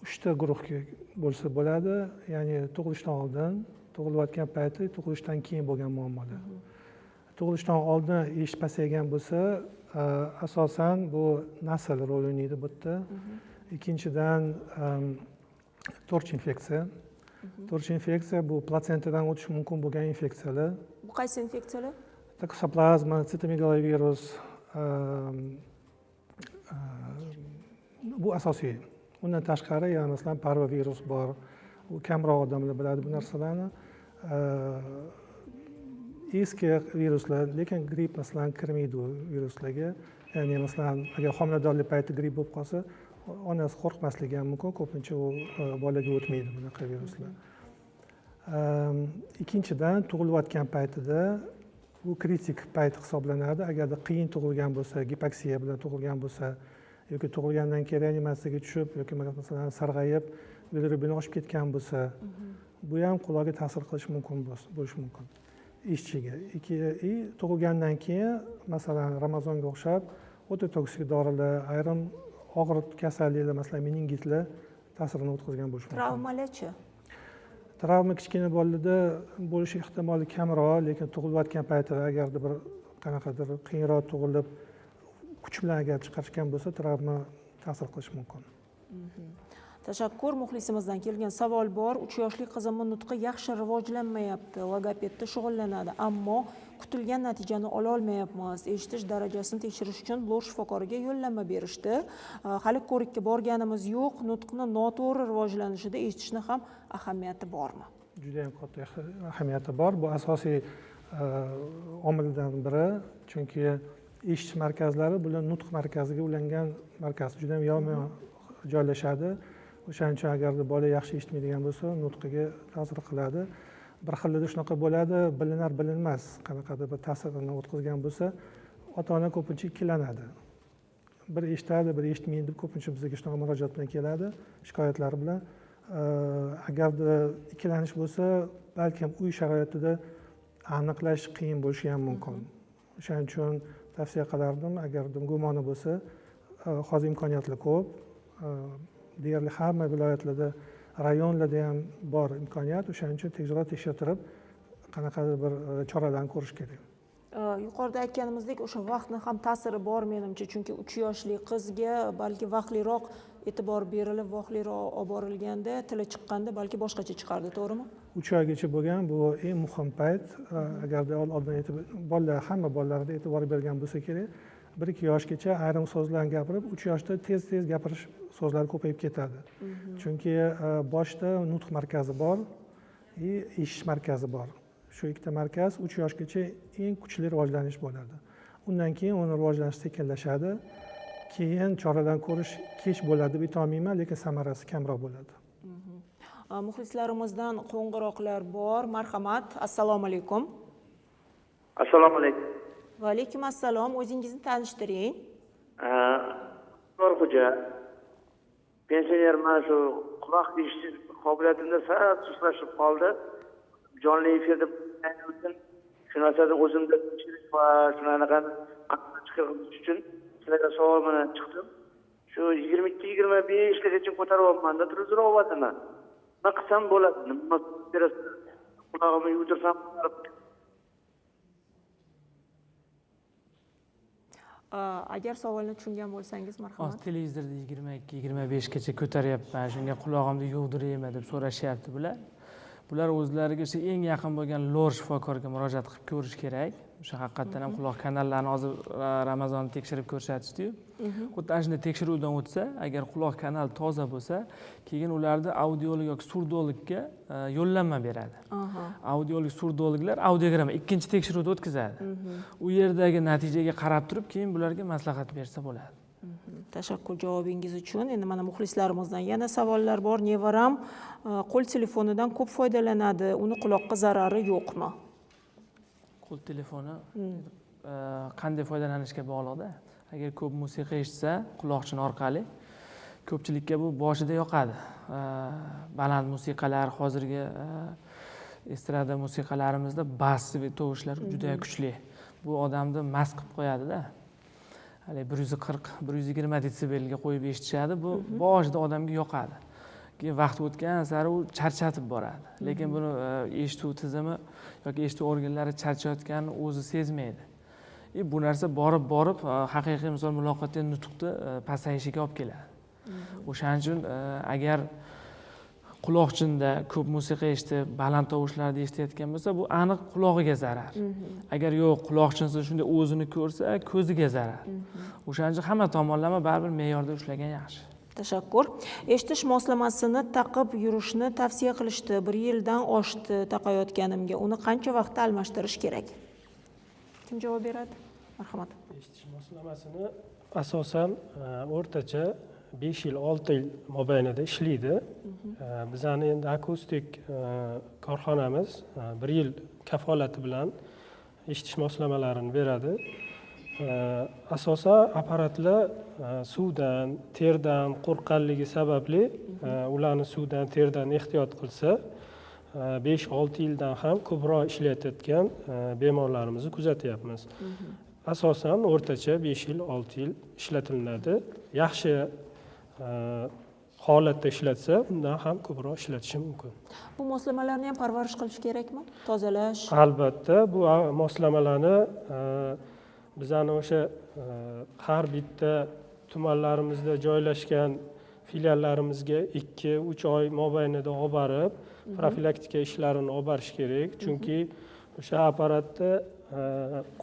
3 ta guruhga bo'lsa bo'ladi, ya'ni tug'ilishdan oldin, tug'ilayotgan payti, tug'ilishdan keyin bo'lgan muammolar. Tug'ilishdan oldin eshitish pasaygan bo'lsa, asosan bu nasl rol o'ynaydi bu yerda. Ikkinchidan torch infeksiya. Torch infeksiya bu platsentadan o'tishi mumkin bo'lgan infeksiyalar. Bu qaysi infeksiyalar? Tokosoplazma, sitomegalovirus, bu asosiy. Undan tashqari, yana masalan parvovirus bor. U kamroq odamlar biladi bu narsalarni. Eski viruslar, lekin gripp masalan kirmaydi u viruslarga. Ya'ni masalan, agar homiladorlik payti gripp bo'lib qolsa, onasi qo'rqmasligi ham mumkin, ko'pincha u bolaga o'tmaydi bunaqa viruslar. Ikkinchidan, tug'ilayotgan paytida bu kritik payt hisoblanadi. Agarda qiyin tug'ilgan bo'lsa, gipoksiya bilan tug'ilgan bo'lsa, yoki tug'ilgandan keyin reanimatsiyaga tushib yoki masalan sarg'ayib, bilirubini oshib ketgan bo'lsa, bu ham quloqqa ta'sir qilishi mumkin bo'lishi mumkin. Ishchiga. Tug'ilgandan keyin masalan Ramazonga o'xshab o'ta toksik dorilar, ayrim og'ir kasalliklar, masalan meningitlar ta'sirini o'tkazgan bo'lishi mumkin. Travmalarchi? Travma kichkina bolalarda bo'lishi ehtimoli kamroq, lekin tug'ilayotgan paytida agarda bir qanaqadir qiyinroq tug'ilib, kuch bilan agar chiqarishgan bo'lsa, travma ta'sir qilishi mumkin. Tashakkur. Muxlisimizdan kelgan savol bor. 3 yoshli qizimning nutqi yaxshi rivojlanmayapti. Logopedda shug'ullanadi, ammo kutilgan natijani ola olmayapmiz. Eshitish darajasini tekshirish uchun Lor shifokoriga yo'llanma berishdi. Hali ko'rikka borganimiz yo'q. Nutqni noto'g'ri rivojlanishida eshitishni ham ahamiyati bormi? Juda ham katta ahamiyati bor. Bu asosiy omillardan biri, chunki eshitish markazlari bular nutq markaziga ulangan markaz, juda ham yomon joylashadi. O'shaning uchun agarda bola yaxshi eshitmaydigan bo'lsa, nutqiga ta'sir qiladi. Bir xillada shunaqa bo'ladi, bilinar bilinmas qanaqadir bir ta'sirini o'tkazgan bo'lsa, ota-ona ko'pincha ikkilanadi. Bir eshitadi, bir eshitmaydi deb ko'pincha bizga shunaqa murojaat bilan keladi, shikoyatlar bilan. Agarda ikkilanish bo'lsa, balkim uy sharoitida aniqlash qiyin bo'lishi ham mumkin. O'shaning uchun tavsiya qilardim, agarda gumoni bo'lsa, hozir imkoniyatlar ko'p. Deyarli hamma viloyatlarda rayonlarda ham bor imkoniyat, o'shaning uchun tezroq tekshirtirib qanaqadir bir choralarni ko'rish kerak. Yuqorida aytganimizdek o'sha vaqtni ham ta'siri bor menimcha, chunki 3 yoshli qizga balki vaqtliroq e'tibor berilib, vaqtliroq olib borilganda, tili chiqqanda balki boshqacha chiqardi, to'g'rimi? 3 oygacha bo'lgan bu eng muhim payt. Agarda oldin bolalar, hamma bolalarda e'tibor bergan bo'lsa kerak, 1-2 yoshgacha ayrim so'zlarni gapirib, 3 yoshda tez gapirish so'zlari ko'payib ketadi. Chunki boshda nutq markazi bor, eshitish markazi bor. Shu ikkita markaz 3 yoshgacha eng kuchli rivojlanish bo'ladi. Undan keyin uni rivojlanishi sekinlashadi. Keyin choralarni ko'rish kech bo'ladi deb aytolmayman, lekin samarasi kamroq bo'ladi. Muxlislarimizdan qo'ng'iroqlar bor. Marhamat, assalomu alaykum. Assalomu alaykum. Va alaykum assalom. O'zingizni tanishtiring. Xo'ja. Pensionerman, shu quloq eshitish qobiliyatimda sal sustlashib qoldi. Jonli efirda uchun shu narsani o'zimda tekshirish va shunaqa chiqarish uchun sizlarga savol bilan chiqdim. Shu 22-25 gacha ko'taryapman-da, televizor ovozini. Nima qilsam bo'ladi? Nima berasiz? Qulog'imni yuvdirsam agar savolni tushungan bo'lsangiz marhamat. Televizorda 22-25 gacha ko'taryapman, shunga qulog'imni yuvdiraymi deb so'rashyapti bular. Bular o'zlariga o'sha eng yaqin bo'lgan lor shifokorga murojaat qilib ko'rish kerak. O'sha haqiqatdan ham quloq kanallarini hozir Ramazonni tekshirib ko'rsatishdi-yu. Xuddi ana shunday tekshiruvdan o'tsa, agar quloq kanal toza bo'lsa, keyin ularni audiolog yoki surdologga yo'llanma beradi. Audiolog, surdologlar audiogramma ikkinchi tekshiruvni o'tkazadi. U yerdagi natijaga qarab turib, keyin bularga maslahat bersa bo'ladi. Tashakkur javobingiz uchun. Endi mana muxlislarimizdan yana savollar bor. Nevaram qo'l telefonidan ko'p foydalanadi. Uni quloqqa zarari yo'qmi? Qo'l telefoni qanday foydalanishga bog'liq-da. Agar ko'p musiqa eshitsa, quloqchin orqali ko'pchilikka bu boshida yoqadi. Baland musiqalar, hozirgi estrada musiqalarimizda bas va tovushlar juda kuchli. Bu odamni mast qilib qo'yadi-da. Hali 140-120 desibelga qo'yib eshitishadi. Bu boshida odamga yoqadi. Keyin vaqt o'tgan sari u charchatib boradi. Lekin buni eshituv tizimi yoki eshituv organlari charchayotganini o'zi sezmaydi. Bu narsa borib haqiqiy misol muloqotda nutqni pasayishiga olib keladi. O'shaning uchun agar quloqchinda ko'p musiqa eshitib, baland tovushlarda eshitayotgan bo'lsa, bu aniq qulog'iga zarar. Agar yo'q, quloqchinsa shunday o'zini ko'rsa, ko'ziga zarar. O'shaning uchun hamma tomonlama baribir me'yorda ushlagan yaxshi. Tashakkur. Eshitish moslamasini taqib yurishni tavsiya qilishdi. 1 yildan oshdi taqayotganimga. Uni qancha vaqtda almashtirish kerak? Kim javob beradi? Marhamat. Eshitish moslamasini asosan o'rtacha 5 yil 6 yil mobaynida ishlaydi. Bizning endi akustik korxonamiz 1 yil kafolati bilan eshitish moslamalarini beradi. Asosan apparatlar suvdan, terdan qo'rqqanligi sababli ularni suvdan, terdan ehtiyot qilsa 5-6 yildan ham ko'proq ishlayotgan bemorlarimizni kuzatyapmiz. Asosan o'rtacha 5 yil, 6 yil ishlatiladi. Yaxshi holatda ishlatsa, undan ham ko'proq ishlatishi mumkin. Bu moslamalarni ham parvarish qilish kerakmi? Tozalash? Albatta, bu moslamalarni bizani o'sha har bitta tumanlarimizda joylashgan filiallarimizga 2-3 oy mobaynida olib borib, profilaktika ishlarini olib borish kerak. Chunki o'sha apparatda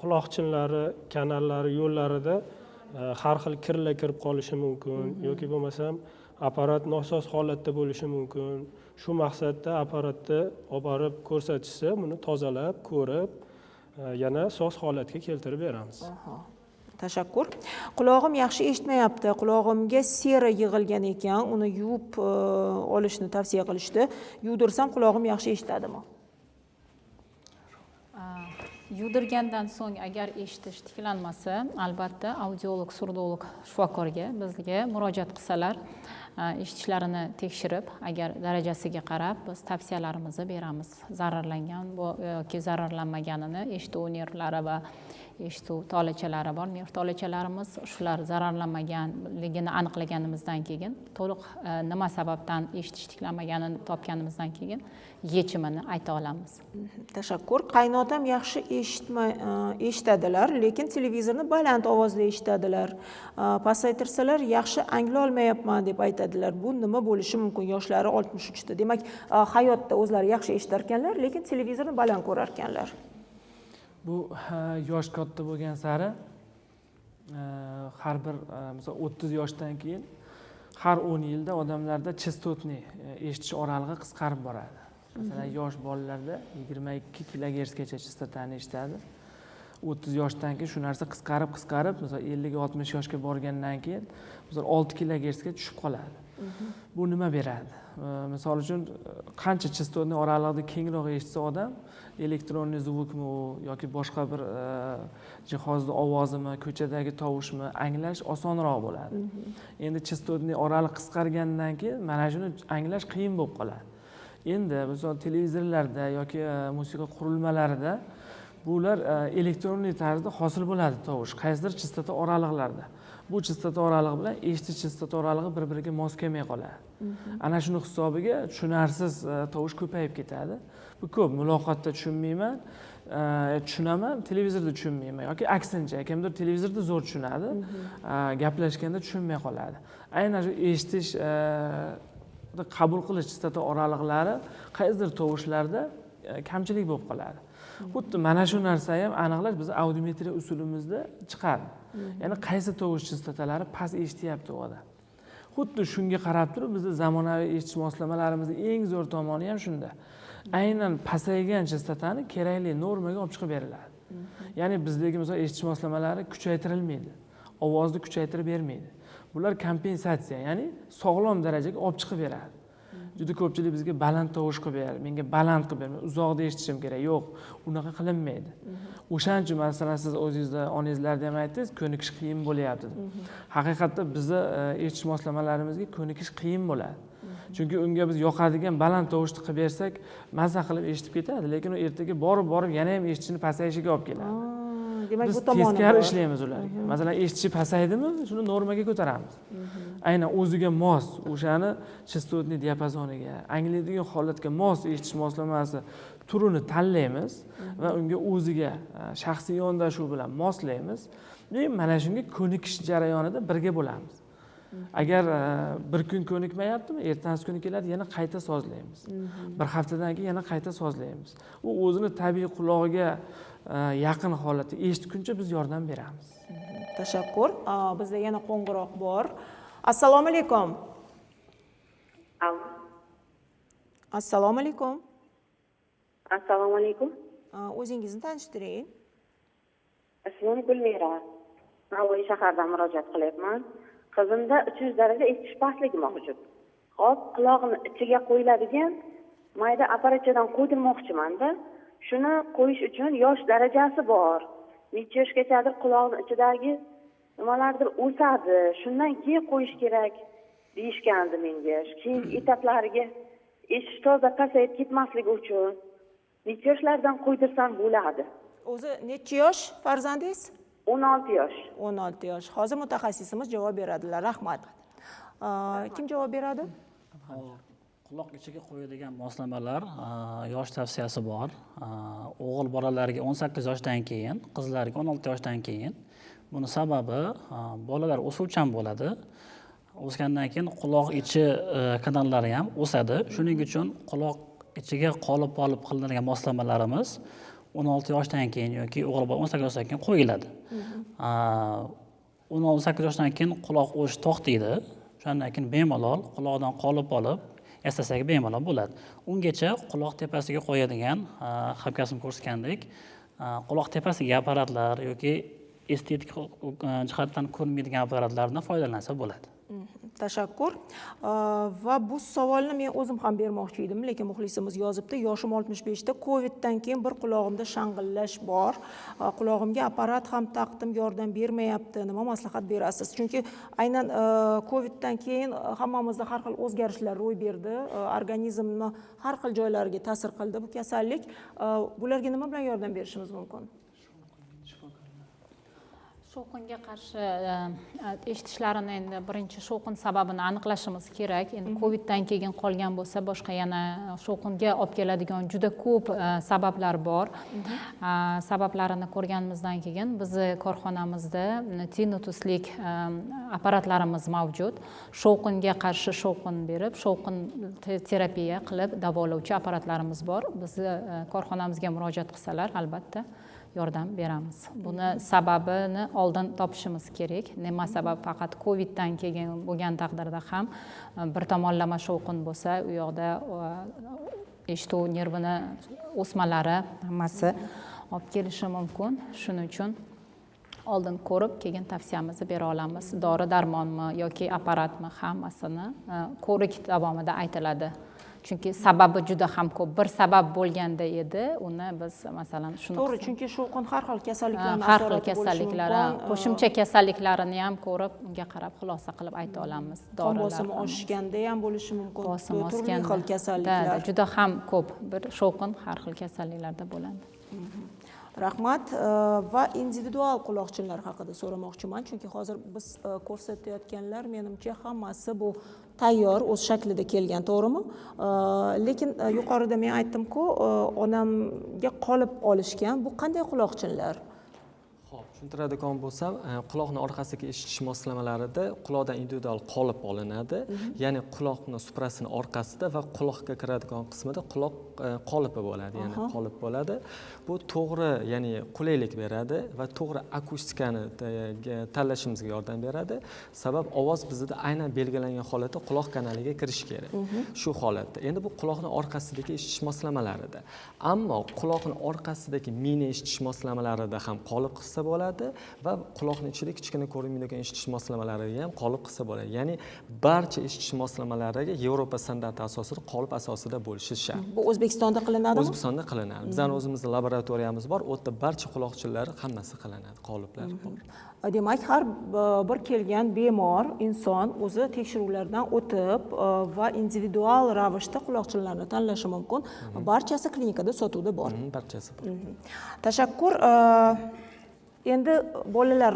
quloqchinlari, kanallari, yo'llarida har xil kirlar kirib qolishi mumkin yoki bo'lmasam apparat nosoz holatda bo'lishi mumkin. Shu maqsadda apparatni olib borib ko'rsatishsa, buni tozalab, ko'rib, yana soz holatga keltirib beramiz. Tashakkur. Qulog'im yaxshi eshitmayapti. Qulog'imga sera yig'ilgan ekan, uni yuvib olishni tavsiya qilishdi. Yuvdirsam qulog'im yaxshi eshitadimi? Yuvdirgandan so'ng agar eshitish tiklanmasa, albatta audiolog, surdolog shifokorga bizga murojaat qilsalar eshitishlarini tekshirib, agar darajasiga qarab biz tavsiyalarimizni beramiz. Zararlangan yoki zararlanmaganini, eshituv nervlari va eshituv tolachalari bor. Nerv tolachalarimiz shular zararlanmaganligini aniqlaganimizdan keyin, to'liq nima sababdan eshitish tiklanmaganini topganimizdan keyin yechimini ayta olamiz. Tashakkur. Qaynotam yaxshi eshitadilar, lekin televizorni baland ovozda eshitadilar. Pasaytirsalar yaxshi anglolmayapman deb aytadilar. Bu nima bo'lishi mumkin? Yoshlari 63 da. Demak, hayotda o'zlari yaxshi eshitarkanlar, lekin televizorni baland ko'rarkanlar. Bu yosh katta bo'lgan sari har bir misol 30 yoshdan keyin har 10 yilda odamlarda chastotniy eshitish oralig'i qisqarib boradi. Masalan, yosh bolalarda 22 kilogertsgacha chastotani eshitadi. 30 yoshdan keyin shu narsa qisqarib, misol 50-60 yoshga borgandan keyin misol 6 kilogertsga tushib qoladi. Bu nima beradi? Misol uchun qancha chastotniy oralig'ida kengroq eshitsa odam, elektronniy zvukmi yoki boshqa bir jihozni ovozimi, ko'chadagi tovushmi anglash osonroq bo'ladi. Endi chastotniy oraliq qisqargandan keyin mana shuni anglash qiyin bo'lib qoladi. Endi misol televizorlarda yoki musiqa qurilmalarida bular elektronniy tarzda hosil bo'ladi tovush, qaysidir chastota oraliqlarda. Bu chastota oralig'i bilan eshitish chastota oralig'i bir-biriga mos kelmay qoladi. Ana shuni hisobiga tushunarsiz tovush ko'payib ketadi. Bu ko'p muloqotda tushunmayman, tushunaman, televizorda tushunmayman yoki aksincha, kimdir televizorda zo'r tushunadi, gaplashganda tushunmay qoladi. Aynan shu eshitish qabul qilish chastota oraliqlari qaysidir tovushlarda kamchilik bo'lib qoladi. Xuddi mana shu narsa ham aniqlash biz audiometriya usulimizda chiqadi. Ya'ni qaysi tovush chastotalari past eshityapti odam. Xuddi shunga qarab turib bizning zamonaviy eshitish moslamalarimizning eng zo'r tomoni ham shunda. Aynan pasaygan chastotani kerakli normaga olib chiqib beriladi. Ya'ni bizdagi misol eshitish moslamalari kuchaytirilmaydi. Ovozni kuchaytirib bermaydi. Bular kompensatsiya, ya'ni sog'lom darajaga olib chiqib beradi. Juda ko'pchilik bizga baland tovush qilib ber, menga baland qilib ber, uzoqda eshitishim kerak. Yo'q, unaqa qilinmaydi. O'shaning uchun masalan siz o'zingizda onangizlarda ham aytdingiz, ko'nikish qiyin bo'lyapti deb. Haqiqatda bizni eshitish moslamalarimizga ko'nikish qiyin bo'ladi. Chunki unga biz yoqadigan baland tovushni qilib bersak, mazza qilib eshitib ketadi, lekin u ertaga borib yana ham eshitishini pasayishiga olib keladi. Demak, biz bu tomoni teskari ishlaymiz ularga. Masalan, eshitishi pasaydimi, shuni normaga ko'taramiz. Aynan o'ziga mos, o'shani chastotniy diapazoniga, anglaydigan holatga mos eshitish moslamasi turini tanlaymiz va unga o'ziga shaxsiy yondashuv bilan moslaymiz. Mana shunga ko'nikish jarayonida birga bo'lamiz. Agar bir kun ko'nikmayaptimi, ertasi kuni keladi, yana qayta sozlaymiz. Bir haftadan keyin yana qayta sozlaymiz. U o'zini tabiiy qulog'iga yaqin holatda eshitguncha biz yordam beramiz. Tashakkur. Bizda yana qo'ng'iroq bor. Assalomu alaykum. Assalomu alaykum. Assalomu alaykum. O'zingizni tanishtiring. Ismim Gulmira. Navoiy shahardan murojaat qilyapman. Qizimda 300 daraja eshitish pastligi mavjud. Hop, qulog'ini ichiga qo'yiladigan mayda apparatchadan qo'ydirmoqchiman-da. Shuni qo'yish uchun yosh darajasi bor. Necha yoshgachadir qulog'ini ichidagi nimalardir o'sadi. Shundan keyin qo'yish kerak deyishgandi menga. Keyin etaplariga eshitish toza pasayib ketmasligi uchun necha yoshlardan qo'ydirsam bo'ladi? O'zi necha yosh farzandingiz? 16 yosh. 16 yosh. Hozir mutaxassisimiz javob beradilar. Rahmat. Kim javob beradi? Quloq ichiga qo'yadigan moslamalar yosh tavsiyasi bor. O'g'il bolalarga 18 yoshdan keyin, qizlarga 16 yoshdan keyin. Buni sababi bolalar o'suvchan bo'ladi. O'sgandan keyin quloq ichi kanallari ham o'sadi. Shuning uchun quloq ichiga qolib qilinadigan moslamalarimiz 16 yoshdan keyin yoki o'g'il bola 18 yoshdan keyin qo'yiladi. 18 yoshdan keyin quloq o'sish to'xtaydi. Shundan keyin bemalol quloqdan qolib yasasak bemalol bo'ladi. Ungacha quloq tepasiga qo'yadigan hamkasbim ko'rsatgandek, quloq tepasiga apparatlar yoki estetik jihatdan ko'rinmaydigan apparatlardan foydalansa bo'ladi. Tashakkur. Va bu savolni men o'zim ham bermoqchi edim, lekin muxlisimiz yozibdi. Yoshim 65 da, Coviddan keyin bir qulog'imda shang'illash bor. Qulog'imga apparat ham taqdim, yordam bermayapti. Nima maslahat berasiz? Chunki aynan Coviddan keyin hammamizda har xil o'zgarishlar ro'y berdi. Organizmni har xil joylariga ta'sir qildi bu kasallik. Bularga nima bilan yordam berishimiz mumkin? Shovqinga qarshi eshitishlarini endi birinchi shovqin sababini aniqlashimiz kerak. Endi Coviddan keyin qolgan bo'lsa, boshqa yana shovqinga olib keladigan juda ko'p sabablar bor. Sabablarini ko'rganimizdan keyin bizni korxonamizda tinnituslik apparatlarimiz mavjud. Shovqinga qarshi shovqin berib, shovqin terapiya qilib davolovchi apparatlarimiz bor. Bizni korxonamizga murojaat qilsalar, albatta yordam beramiz. Buni sababini oldin topishimiz kerak. Nima sabab faqat Coviddan keyin bo'lgan taqdirda ham bir tomonlama shovqin bo'lsa, u yoqda eshituv nervini o'smalari hammasi olib kelishi mumkin. Shuning uchun oldin ko'rib, keyin tavsiyamizni bera olamiz. Dori-darmonmi yoki apparatmi, hammasini ko'rik davomida aytiladi. Chunki sababi juda ham ko'p. Bir sabab bo'lganda edi, uni biz masalan shuni to'g'ri, chunki shovqin har xil kasalliklarni har xil kasalliklar, qo'shimcha kasalliklarini ham ko'rib, unga qarab xulosa qilib ayta olamiz. Qon bosimi oshganda ham bo'lishi mumkin. Bosim turli xil kasalliklar. Juda ham ko'p. Bir shovqin har xil kasalliklarda bo'ladi. Rahmat. Va individual quloqchinlar haqida so'ramoqchiman, chunki hozir biz ko'rsatayotganlar menimcha hammasi bu tayyor o'z shaklida kelgan, to'g'rimi? Lekin yuqorida men aytdim-ku, onamga qolib olishgan. Bu qanday quloqchinlar? Xo'p, tushuntiradigan bo'lsam, quloqni orqasidagi eshitish moslamalarida quloqdan individual qolip olinadi. Ya'ni quloqni suprasini orqasida va quloqga kiradigan qismida quloq qolipi bo'ladi, ya'ni qolip bo'ladi. Bu to'g'ri, ya'ni qulaylik beradi va to'g'ri akustikani tanlashimizga yordam beradi. Sabab ovoz bizda aynan belgilangan holatda quloq kanaliga kirishi kerak. Shu holatda. Endi bu quloqni orqasidagi eshitish moslamalarida. Ammo quloqni orqasidagi mini eshitish moslamalarida ham qolip qilsa bo'ladi va quloqni ichida kichkina ko'rinmaydigan eshitish moslamalariga ham qolip qilsa bo'ladi. Ya'ni barcha eshitish moslamalariga Yevropa standarti asosida qolip asosida bo'lishi shart. Bu O'zbekistonda qilinadimi? O'zbekistonda qilinadi. Bizning o'zimizda laboratoriyamiz bor, u yerda barcha quloqchinlar hammasi qilinadi, qoliplar bor. Demak, har bir kelgan bemor inson o'zi tekshiruvlardan o'tib va individual ravishda quloqchinlarni tanlashi mumkin. Barchasi klinikada sotuvda bor. Barchasi bor. Tashakkur. Endi bolalar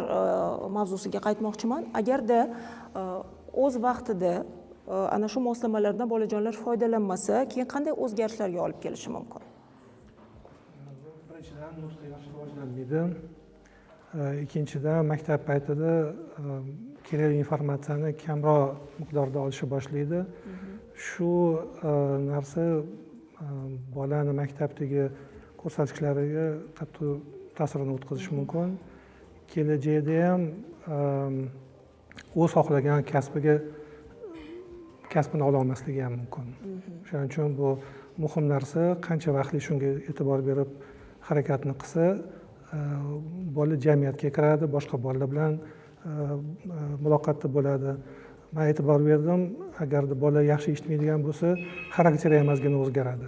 mavzusiga qaytmoqchiman. Agarda o'z vaqtida ana shu moslamalardan bolajonlar foydalanmasa, keyin qanday o'zgarishlarga olib kelishi mumkin? Birinchidan, nutqi yaxshi rivojlanmaydi. Ikkinchidan, maktab paytida kerakli informatsiyani kamroq miqdorda olishni boshlaydi. Shu narsa bolani maktabdagi ko'rsatkichlariga qattiq ta'sirini o'tkazishi mumkin. Kelajakda ham o'z xohlagan kasbini ola olmasligi ham mumkin. Shuning uchun bu muhim narsa. Qancha vaqtli shunga e'tibor berib harakatni qilsa, bola jamiyatga kiradi, boshqa bolalar bilan muloqotda bo'ladi. Men e'tibor berdim, agarda bola yaxshi eshitmaydigan bo'lsa, xarakteri ham ozgina o'zgaradi.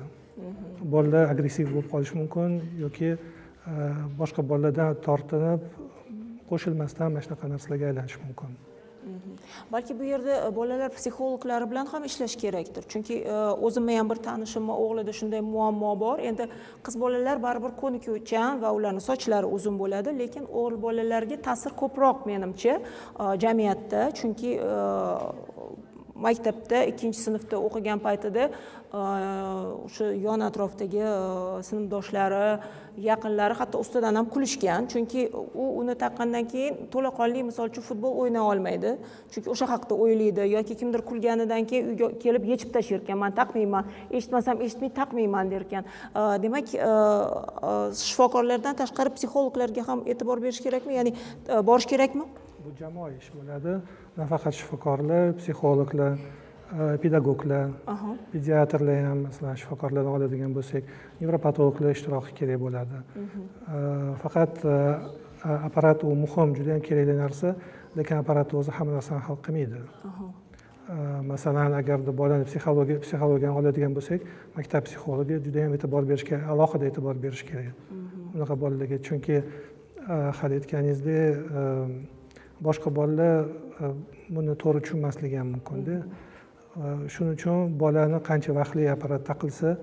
Bolalar agressiv bo'lib qolishi mumkin yoki boshqa bolalardan tortinib, qo'shilmasdan mana shunaqa narsalarga aylanishi mumkin. Balki bu yerda bolalar psixologlari bilan ham ishlash kerakdir. Chunki o'zimni ham bir tanishimni o'g'lida shunday muammo bor. Endi qiz bolalar baribir ko'nikuvchan va ularning sochlari uzun bo'ladi, lekin o'g'il bolalarga ta'sir ko'proq menimcha jamiyatda, chunki maktabda 2-sinfda o'qigan paytida o'sha yon atrofdagi sinfdoshlari, yaqinlari hatto ustidan ham kulishgan, chunki u uni taqqandan keyin to'laqonli misol uchun futbol o'ynay olmaydi, chunki o'sha haqda o'ylaydi yoki kimdir kulganidan keyin uyga kelib yechib tashlar ekan, men taqmayman, eshitmasam eshitmay taqmayman der ekan. Demak, shifokorlardan tashqari psixologlarga ham e'tibor berish kerakmi, ya'ni borish kerakmi? Bu jamoa ish bo'ladi. Nafaqat shifokorlar, psixologlar, pedagoglar, pediatrlar ham, masalan, shifokorlardan oladigan bo'lsak, nevropatologlar ishtiroki kerak bo'ladi. Faqat apparat u muhim, juda ham kerakli narsa, lekin apparat o'zi hamma narsani hal qilmaydi. masalan agarda bolani psixologiyani oladigan bo'lsak, maktab psixologi juda ham e'tibor berishga, alohida e'tibor berish kerak unaqa bolalarga. Chunki hali aytganingizdek, boshqa bolalar buni to'g'ri tushunmasligi ham mumkinda. Shuning uchun bolani qancha vaqtli apparat taqilsa,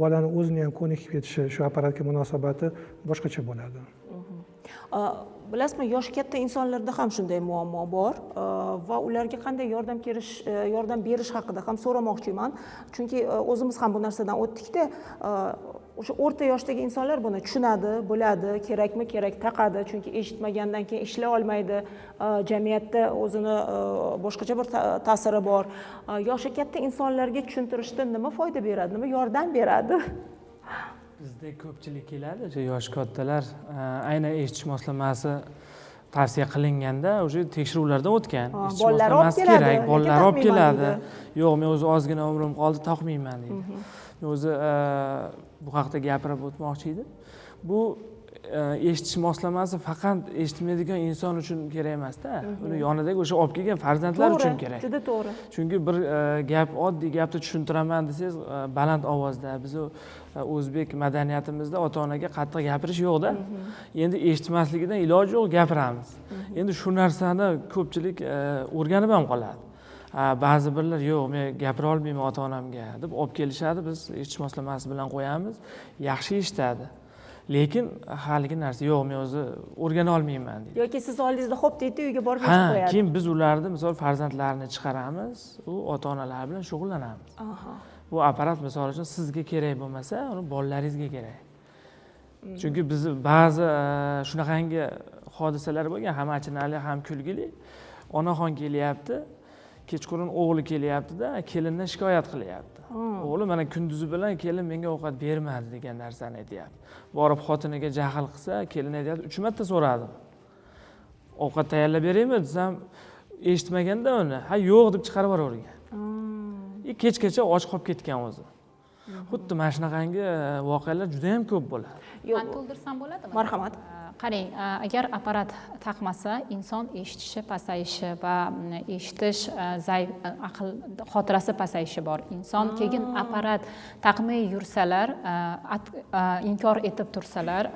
bolani o'zini ham ko'nikib ketishi, shu apparatga munosabati boshqacha bo'ladi. Bilasizmi, yoshi katta insonlarda ham shunday muammo bor va ularga qanday yordam berish haqida ham so'ramoqchiman. Chunki o'zimiz ham bu narsadan o'tdikda, o'sha o'rta yoshdagi insonlar buni tushunadi, bo'ladi, kerakmi kerak taqadi, chunki eshitmagandan keyin ishlay olmaydi, jamiyatda o'zini boshqacha bir ta'siri bor. Yoshi katta insonlarga tushuntirishda nima foyda beradi, nima yordam beradi? Bizda ko'pchilik keladi, o'sha yoshi kattalar aynan eshitish moslamasi tavsiya qilinganda o'sha tekshiruvlardan o'tgan. Eshitish moslamasi kerak, bolalar olib keladi. Yo'q, men o'zi ozgina umrim qoldi, taqmayman deydi. Men o'zi bu haqda gapirib o'tmoqchi edim. Bu eshitish moslamasi faqat eshitmaydigan inson uchun kerak emas-da. Uni yonidagi o'sha olib kelgan farzandlar uchun kerak. Juda to'g'ri. Chunki bir gap, oddiy gapni tushuntiraman desangiz, baland ovozda, biz o'zbek madaniyatimizda ota-onaga qattiq gapirish yo'q-da. Endi eshitmasligidan iloji yo'q, gapiramiz. Endi shu narsani ko'pchilik o'rganib ham qoladi. Ba'zi birlar yo'q, men gapira olmayman ota-onamga deb olib kelishadi, biz eshitish moslamasi bilan qo'yamiz, yaxshi eshitadi. Lekin haligi narsa yo'q, men o'zi o'rgana olmayman deydi. Yoki siz oldingizda xo'p deydi, uyga borib eshitib qo'yadi. Keyin biz ularni, misol farzandlarini chiqaramiz, u ota-onalar bilan shug'ullanamiz. Bu apparat misol uchun sizga kerak bo'lmasa, uni bolalaringizga kerak. Chunki biz ba'zi shunaqangi hodisalar bo'lgan, ham achinarli, ham kulgili. Onaxon kelyapti, kechqurun o'g'li kelyapti-da, kelindan shikoyat qilyapti. O'g'li mana kunduzi bilan kelin menga ovqat bermadi degan narsani aytyapti. Borib xotiniga jahl qilsa, kelin aytyapti, 3 marta so'radim. Ovqat tayyorlab beraymi desam, eshitmaganda uni, ha yo'q deb chiqarib yuborgan. Kechgacha och qolib ketgan o'zi. Xuddi mana shunaqangi voqealar juda ham ko'p bo'ladi. Men to'ldirsam bo'ladimi? Marhamat. Qarang, agar apparat taqmasa, inson eshitishi pasayishi va eshitish zaif, aql xotirasi pasayishi bor. Inson keyin apparat taqmay yursalar, inkor etib tursalar,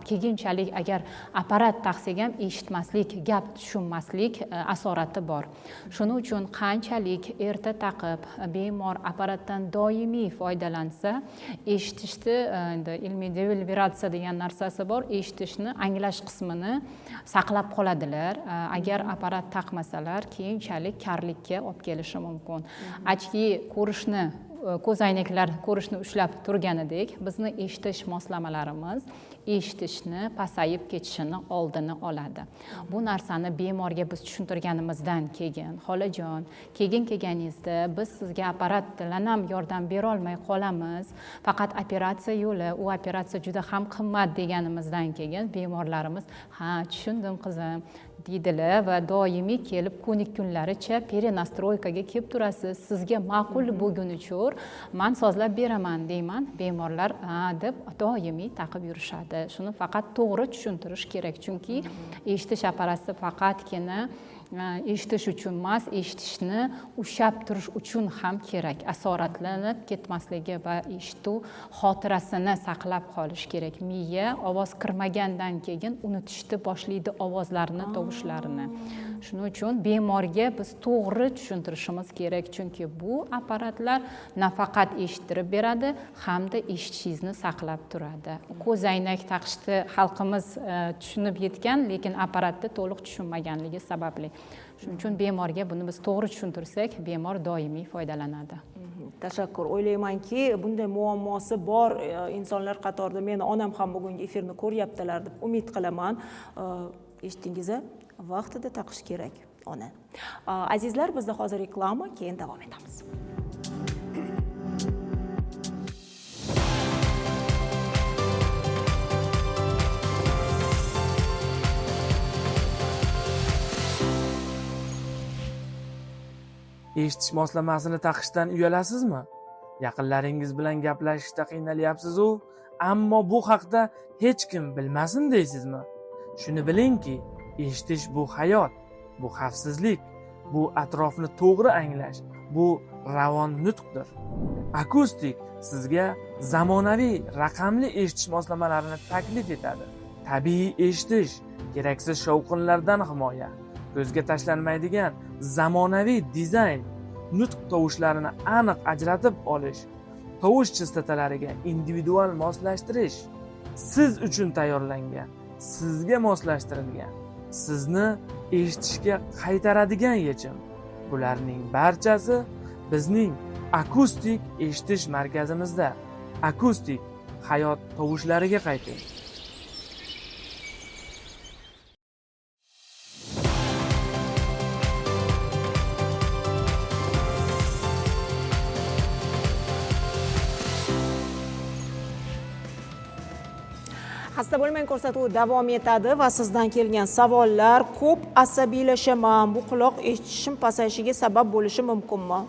keyinchalik agar apparat taqsak ham eshitmaslik, gap tushunmaslik asorati bor. Shuning uchun qanchalik erta taqib, bemor apparatdan doimiy foydalansa, eshitishni endi ilmiy devalvatsiya degan narsasi bor, eshitishni anglash qismini saqlab qoladilar. Agar apparat taqmasalar, keyinchalik karlikka olib kelishi mumkin. Ochki ko'rishni, ko'zoynaklar ko'rishni ushlab turganidek, bizni eshitish moslamalarimiz eshitishni pasayib ketishini oldini oladi. Bu narsani bemorga biz tushuntirganimizdan keyin, xolajon, keyin kelganingizda biz sizga apparat bilan ham yordam bera olmay qolamiz. Faqat operatsiya yo'li, u operatsiya juda ham qimmat deganimizdan keyin bemorlarimiz, ha, tushundim qizim deydilar va doimiy kelib ko'nikkunlaricha perinastroykaga kelib turasiz. Sizga ma'qul bo'lgunicha men sozlab beraman deyman. Bemorlar deb doimiy taqib yurishadi. Shuni faqat to'g'ri tushuntirish kerak. Chunki eshitish apparati faqatgina eshitish uchun emas, eshitishni ushlab turish uchun ham kerak. Asoratlanib ketmasligi va eshituv xotirasini saqlab qolish kerak. Miya ovoz kirmagandan keyin unutishni boshlaydi ovozlarni, tovushlarini. Shuning uchun bemorga biz to'g'ri tushuntirishimiz kerak. Chunki bu apparatlar nafaqat eshittirib beradi, hamda eshitishingizni saqlab turadi. Ko'zoynak taqishni xalqimiz tushunib yetgan, lekin apparatni to'liq tushunmaganligi sababli. Shuning uchun bemorga buni biz to'g'ri tushuntirsak, bemor doimiy foydalanadi. Tashakkur. O'ylaymanki, bunday muammosi bor insonlar qatorida meni onam ham bugungi efirni ko'ryaptilar deb umid qilaman. Eshitdingiz, vaqtida taqish kerak ona. Azizlar, bizda hozir reklama, keyin davom etamiz. Eshitish moslamasini taqishdan uyalasizmi? Yaqinlaringiz bilan gaplashishda qiynalyapsiz-ku, ammo bu haqda hech kim bilmasin deysizmi? Shuni bilingki, eshitish bu hayot, bu xavfsizlik, bu atrofni to'g'ri anglash, bu ravon nutqdir. Akustik sizga zamonaviy raqamli eshitish moslamalarini taklif etadi. Tabiiy eshitish, keraksiz shovqinlardan himoya, ko'zga tashlanmaydigan zamonaviy dizayn, nutq tovushlarini aniq ajratib olish, tovush chistotalariga individual moslashtirish, siz uchun tayyorlangan, sizga moslashtirilgan, sizni eshitishga qaytaradigan yechim. Bularning barchasi bizning akustik eshitish markazimizda. Akustik hayot tovushlariga qayting. Xasta bo'lmang, ko'rsatuv davom etadi va sizdan kelgan savollar: ko'p asabiylashaman, bu quloq eshitishim pasayishiga sabab bo'lishi mumkinmi?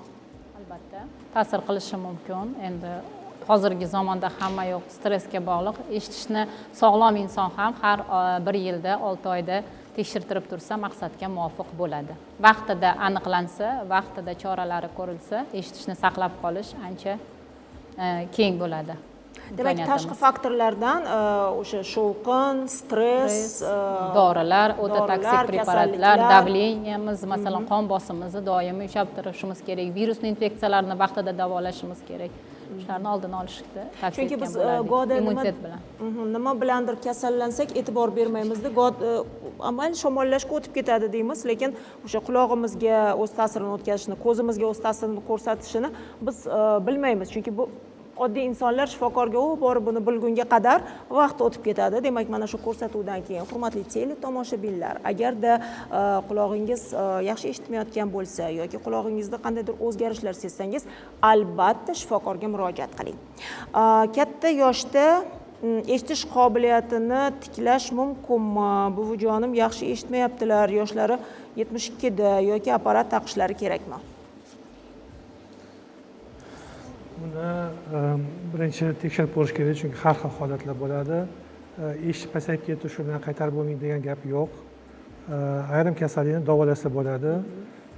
Albatta, ta'sir qilishi mumkin. Endi hozirgi zamonda hamma yoq stressga bog'liq. Eshitishni sog'lom inson ham har 1 yilda 6 oyda tekshirtirib tursa maqsadga muvofiq bo'ladi. Vaqtida aniqlansa, vaqtida choralari ko'rilsa, eshitishni saqlab qolish ancha keng bo'ladi. Demak, tashqi faktorlardan o'sha shovqin, stress, dorilar, o'ta toksik preparatlar, davleniyamiz, masalan, qon bosimimizni doimiy ushlab turishimiz kerak, virusli infeksiyalarni vaqtida davolashimiz kerak. Shularni oldini olishda tavsiya chunki biz bo'ladi, immunitet bilan. Nima bilandir kasallansak e'tibor bermaymizda, amal shamollashga o'tib ketadi deymiz, lekin o'sha qulog'imizga o'z ta'sirini o'tkazishini, ko'zimizga o'z ta'sirini ko'rsatishini biz bilmaymiz, chunki bu oddiy insonlar shifokorga borib buni bilgunga qadar vaqt o'tib ketadi. Demak, mana shu ko'rsatuvdan keyin hurmatli teletomoshabinlar, agarda qulog'ingiz yaxshi eshitmayotgan bo'lsa yoki qulog'ingizda qandaydir o'zgarishlar sezsangiz, albatta shifokorga murojaat qiling. Katta yoshda eshitish qobiliyatini tiklash mumkinmi? Buvijonim yaxshi eshitmayaptilar, yoshlari 72 da yoki apparat taqishlari kerakmi? Buni birinchi tekshirib ko'rish kerak, chunki har xil holatlar bo'ladi. Eshitish pasayib ketdi, shu bilan qaytarib bo'lmaydi degan gap yo'q. Ayrim kasallikni davolasa bo'ladi.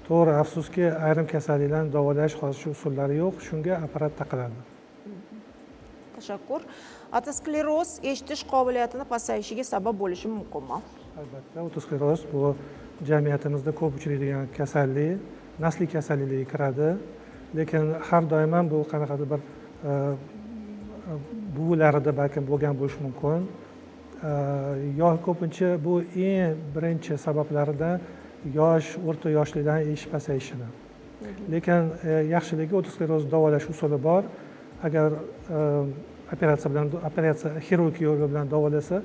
To'g'ri, afsuski, ayrim kasalliklarni davolash hozircha usullari yo'q, shunga apparat taqiladi. Tashakkur. Otoskleroz eshitish qobiliyatini pasayishiga sabab bo'lishi mumkinmi? Albatta, otoskleroz bu jamiyatimizda ko'p uchraydigan kasallik, nasliy kasalliklarga kiradi. Lekin har doim ham bu qanaqadir bir buvilarida balkim bo'lgan bo'lishi mumkin. Yo ko'pincha bu eng birinchi sabablaridan yosh, o'rta yoshlikdan eshitish pasayishini. Lekin yaxshiligi otosklerozni davolash usuli bor. Agar operatsiya xirurgiya yo'li bilan davolasa,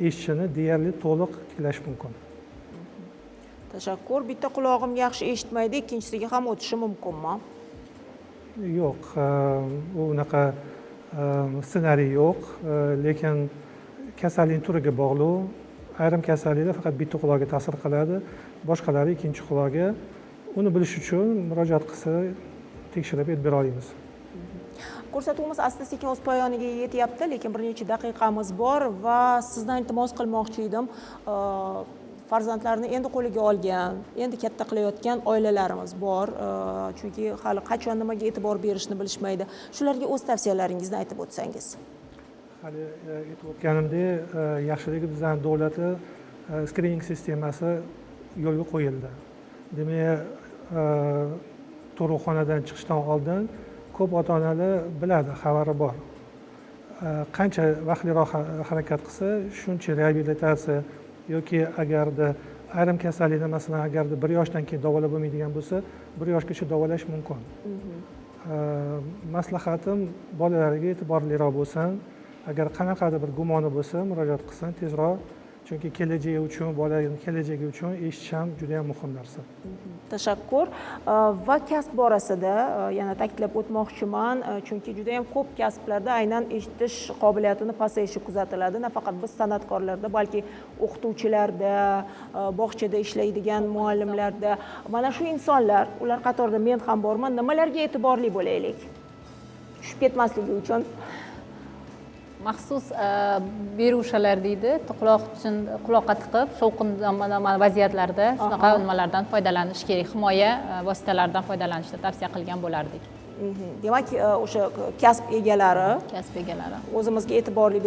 eshitishini deyarli to'liq tiklash mumkin. Tashakkur. Bitta qulog'im yaxshi eshitmaydi, ikkinchisiga ham o'tishi mumkinmi? Yo'q, unaqa ssenariy yo'q, lekin kasallikning turiga bog'liq. Ayrim kasalliklar faqat bitta quloqqa ta'sir qiladi, boshqalari ikkinchi quloqqa. Uni bilish uchun murojaat qilsa, tekshirib bera olamiz. Ko'rsatuvimiz asta-sekin o'z poyoniga yetyapti, lekin bir necha daqiqamiz bor va sizdan iltimos qilmoqchi edim. Farzandlarni endi qo'liga olgan, endi katta qilayotgan oilalarimiz bor, chunki hali qachon nimaga e'tibor berishni bilishmaydi. Shularga o'z tavsiyalaringizni aytib o'tsangiz. Hali aytib o'tganimdek, yaxshiligi bizning davlatda skrining sistemasi yo'lga qo'yildi. Demak, tug'ruqxonadan chiqishdan oldin ko'p ota-onalar biladi, xabari bor. Qancha vaqtliroq harakat qilsa, shuncha reabilitatsiya yoki agarda ayrim kasallikni masalan agarda 1 yoshdan keyin davolab bo'lmaydigan bo'lsa, 1 yoshgacha davolash mumkin. Maslahatim bolalarga e'tiborliroq bo'lsin. Agar qanaqadir bir gumoni bo'lsa, murojaat qilsin tezroq. Chunki kelajagi uchun, bolaning kelajagi uchun eshitish ham juda ham muhim narsa. Tashakkur. Va kasb borasida yana ta'kidlab o'tmoqchiman, chunki juda ham ko'p kasblarda aynan eshitish qobiliyatini pasayishi kuzatiladi. Nafaqat biz san'atkorlarda, balki o'qituvchilarda, bog'chada ishlaydigan muallimlarda. Mana shu insonlar, ular qatorida men ham borman. Nimalarga e'tiborli bo'laylik? Tushib ketmasligi uchun. maxsus berushalar deydi, quloq uchun quloqqa tiqib shovqin vaziyatlarda shunaqa nimalardan foydalanish kerak, himoya vositalaridan foydalanishni tavsiya qilgan bo'lardik. Demak, o'sha kasb egalari o'zimizga e'tiborli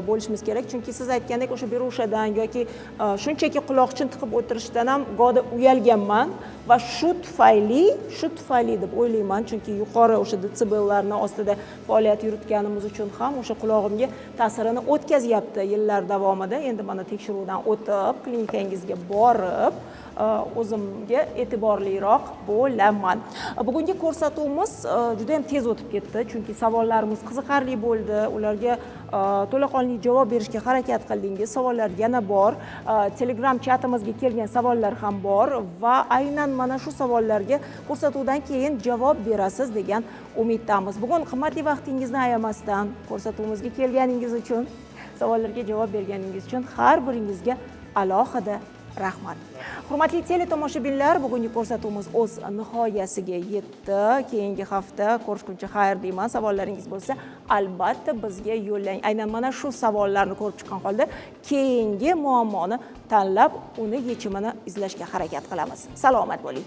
bo'lishimiz kerak, chunki siz aytgandek o'sha berushadan yoki shunchaki quloqchin tiqib o'tirishdan ham go'da uyalganman va shu tufayli deb o'ylayman, chunki yuqori o'sha detsibellarni ostida faoliyat yuritganimiz uchun ham o'sha qulog'imga ta'sirini o'tkazyapti yillar davomida. Endi mana tekshiruvdan o'tib, klinikangizga borib o'zimga e'tiborliroq bo'laman. Bugungi ko'rsatuvimiz juda ham tez o'tib ketdi, chunki savollarimiz qiziqarli bo'ldi. Ularga to'laqonli javob berishga harakat qildingiz. Savollar yana bor. Telegram chatimizga kelgan savollar ham bor va aynan mana shu savollarga ko'rsatuvdan keyin javob berasiz degan umiddamiz. Bugun qimmatli vaqtingizni ayamasdan ko'rsatuvimizga kelganingiz uchun, savollarga javob berganingiz uchun har biringizga alohida rahmat. Hurmatli teletomoshabinlar, bugungi ko'rsatuvimiz o'z nihoyasiga yetdi. Keyingi hafta ko'rishguncha xayr deyman. Savollaringiz bo'lsa, albatta bizga yo'llang. Aynan mana shu savollarni ko'rib chiqqan holda keyingi muammoni tanlab, uni yechimini izlashga harakat qilamiz. Salomat bo'ling.